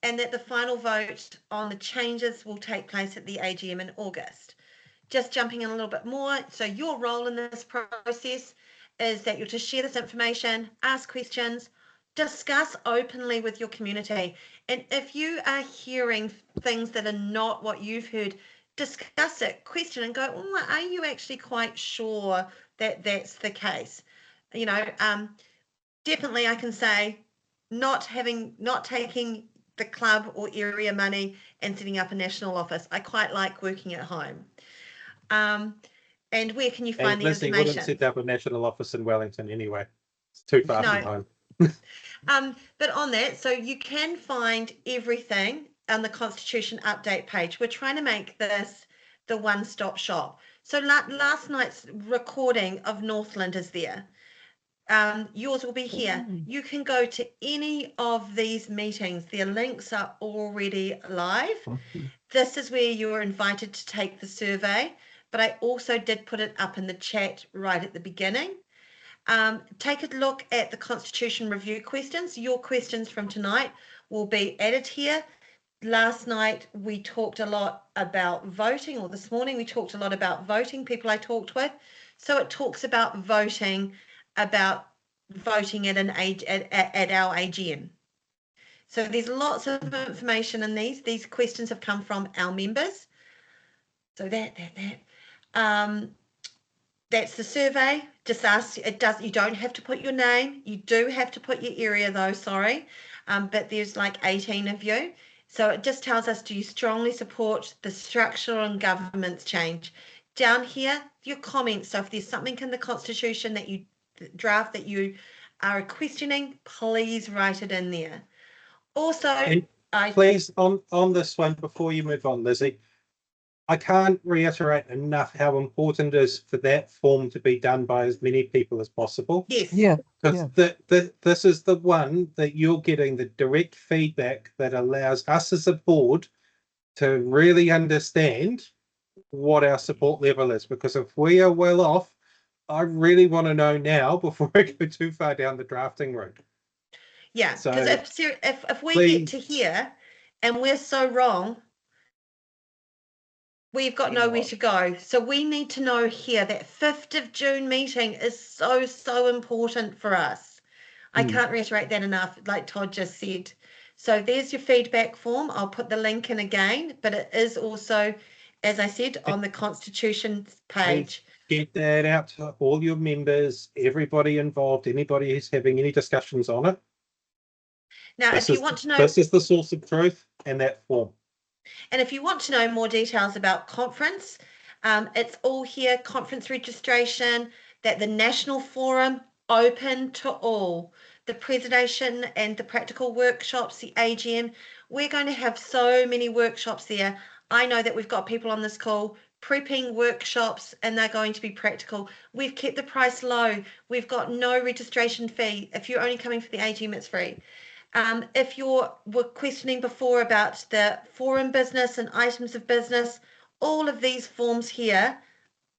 and that the final vote on the changes will take place at the AGM in August. Just jumping in a little bit more, so your role in this process is that you're to share this information, ask questions, discuss openly with your community, and if you are hearing things that are not what you've heard, discuss it, question, and go, oh, are you actually quite sure that that's the case? You know, definitely I can say not taking the club or area money and setting up a national office. I quite like working at home. And where can you find the information? Lizzie wouldn't set up a national office in Wellington anyway. It's too far from home. But on that, so you can find everything on the Constitution update page. We're trying to make this the one-stop shop. So last night's recording of Northland is there. yours will be here. You can go to any of these meetings. Their links are already live. This is where you're invited to take the survey, but I also did put it up in the chat right at the beginning. Take a look at the Constitution review questions. Your questions from tonight will be added here. Last night we talked a lot about voting, or this morning we talked a lot about voting, people I talked with. So it talks about voting at our AGM. So there's lots of information in these. These questions have come from our members. So that's the survey. Just ask. You don't have to put your name. You do have to put your area though. Sorry, but there's like 18 of you. So it just tells us, do you strongly support the structural and governance change? Down here, your comments. So if there's something in the Constitution that you draft that you are questioning, please write it in there. Also, and please, on this one, before you move on, Lizzie, I can't reiterate enough how important it is for that form to be done by as many people as possible. Yes. Yeah. Because this is the one that you're getting the direct feedback that allows us as a board to really understand what our support level is. Because if we are well off, I really want to know now before I go too far down the drafting route. Yeah, So because if we please, get to here and we're so wrong, we've got nowhere to go. So we need to know here that 5th of June meeting is so important for us. I can't reiterate that enough, like Todd just said. So there's your feedback form. I'll put the link in again, but it is also, as I said, on the Constitution page. get that out to all your members, everybody involved, anybody who's having any discussions on it. Now, if you want to know, this is the source of truth and that form. And if you want to know more details about conference, it's all here, conference registration, that the National Forum, open to all. The presentation and the practical workshops, the AGM, we're going to have so many workshops there. I know that we've got people on this call prepping workshops and they're going to be practical. We've kept the price low. We've got no registration fee. If you're only coming for the AGM, it's free. If you were questioning before about the forum business and items of business, all of these forms here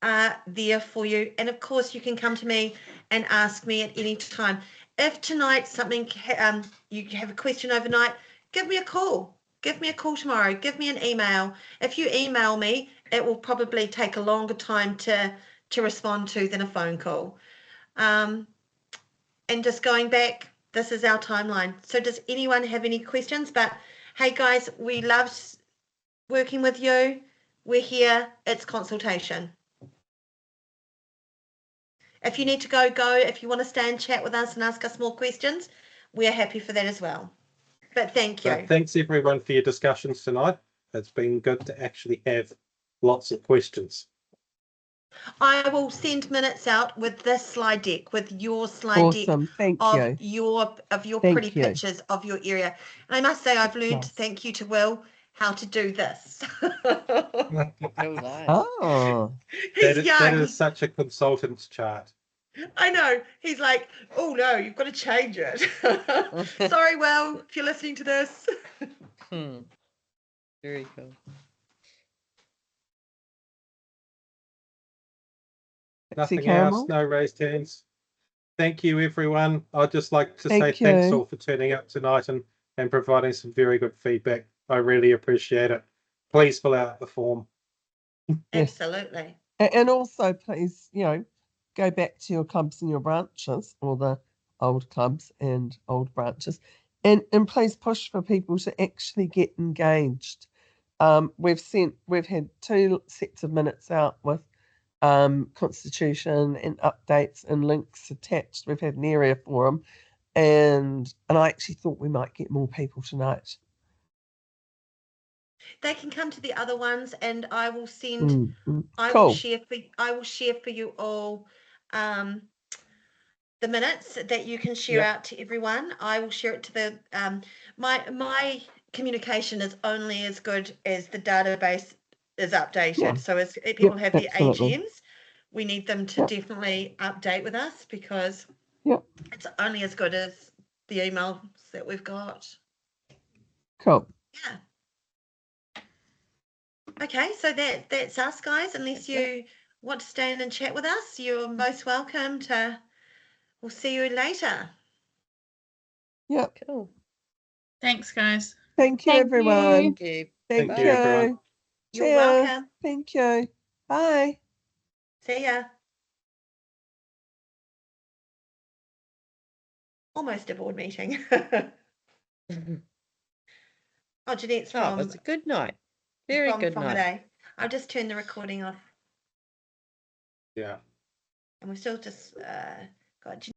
are there for you. And of course, you can come to me and ask me at any time. If tonight something, you have a question overnight, give me a call. Give me a call tomorrow. Give me an email. If you email me, it will probably take a longer time to respond to than a phone call. And just going back, this is our timeline. So does anyone have any questions? But hey guys, we loved working with you. We're here. It's consultation. If you need to go. If you want to stay and chat with us and ask us more questions, we're happy for that as well. But thank you. Thanks everyone for your discussions tonight. It's been good to actually have lots of questions. I will send minutes out with this slide deck, with your slide deck of your pretty pictures of your area. And I must say, I've learned, thank you to Will, how to do this. Oh, that is such a consultant's chart. I know. He's like, oh no, you've got to change it. Sorry, Will, if you're listening to this. Very cool. Nothing else, no raised hands. Thank you, everyone. I'd just like to say thanks all for turning up tonight and providing some very good feedback. I really appreciate it. Please fill out the form. Absolutely. And also, please, go back to your clubs and your branches, or the old clubs and old branches, and please push for people to actually get engaged. We've had 2 sets of minutes out with Constitution and updates and links attached. We've had an area forum, and I actually thought we might get more people tonight. They can come to the other ones, and I will send. I will share for you all the minutes that you can share out to everyone. I will share it to the my communication is only as good as the database is updated. So as people have their AGMs, we need them to definitely update with us, because Yep. It's only as good as the emails that we've got. Cool. Yeah. Okay, so that's us, guys. Unless you want to stay in and chat with us, you're most welcome to. We'll see you later. Yep. Cool. Thanks, guys. Thank you, Thank everyone. you. Thank you. Thank Thank you. you, everyone. You're Cheers. welcome. Thank you. Bye. See ya. Almost a board meeting. Oh, Jeanette's Oh, it from was a good night. Very good night. Friday. I'll just turn the recording off. Yeah. And we've still just got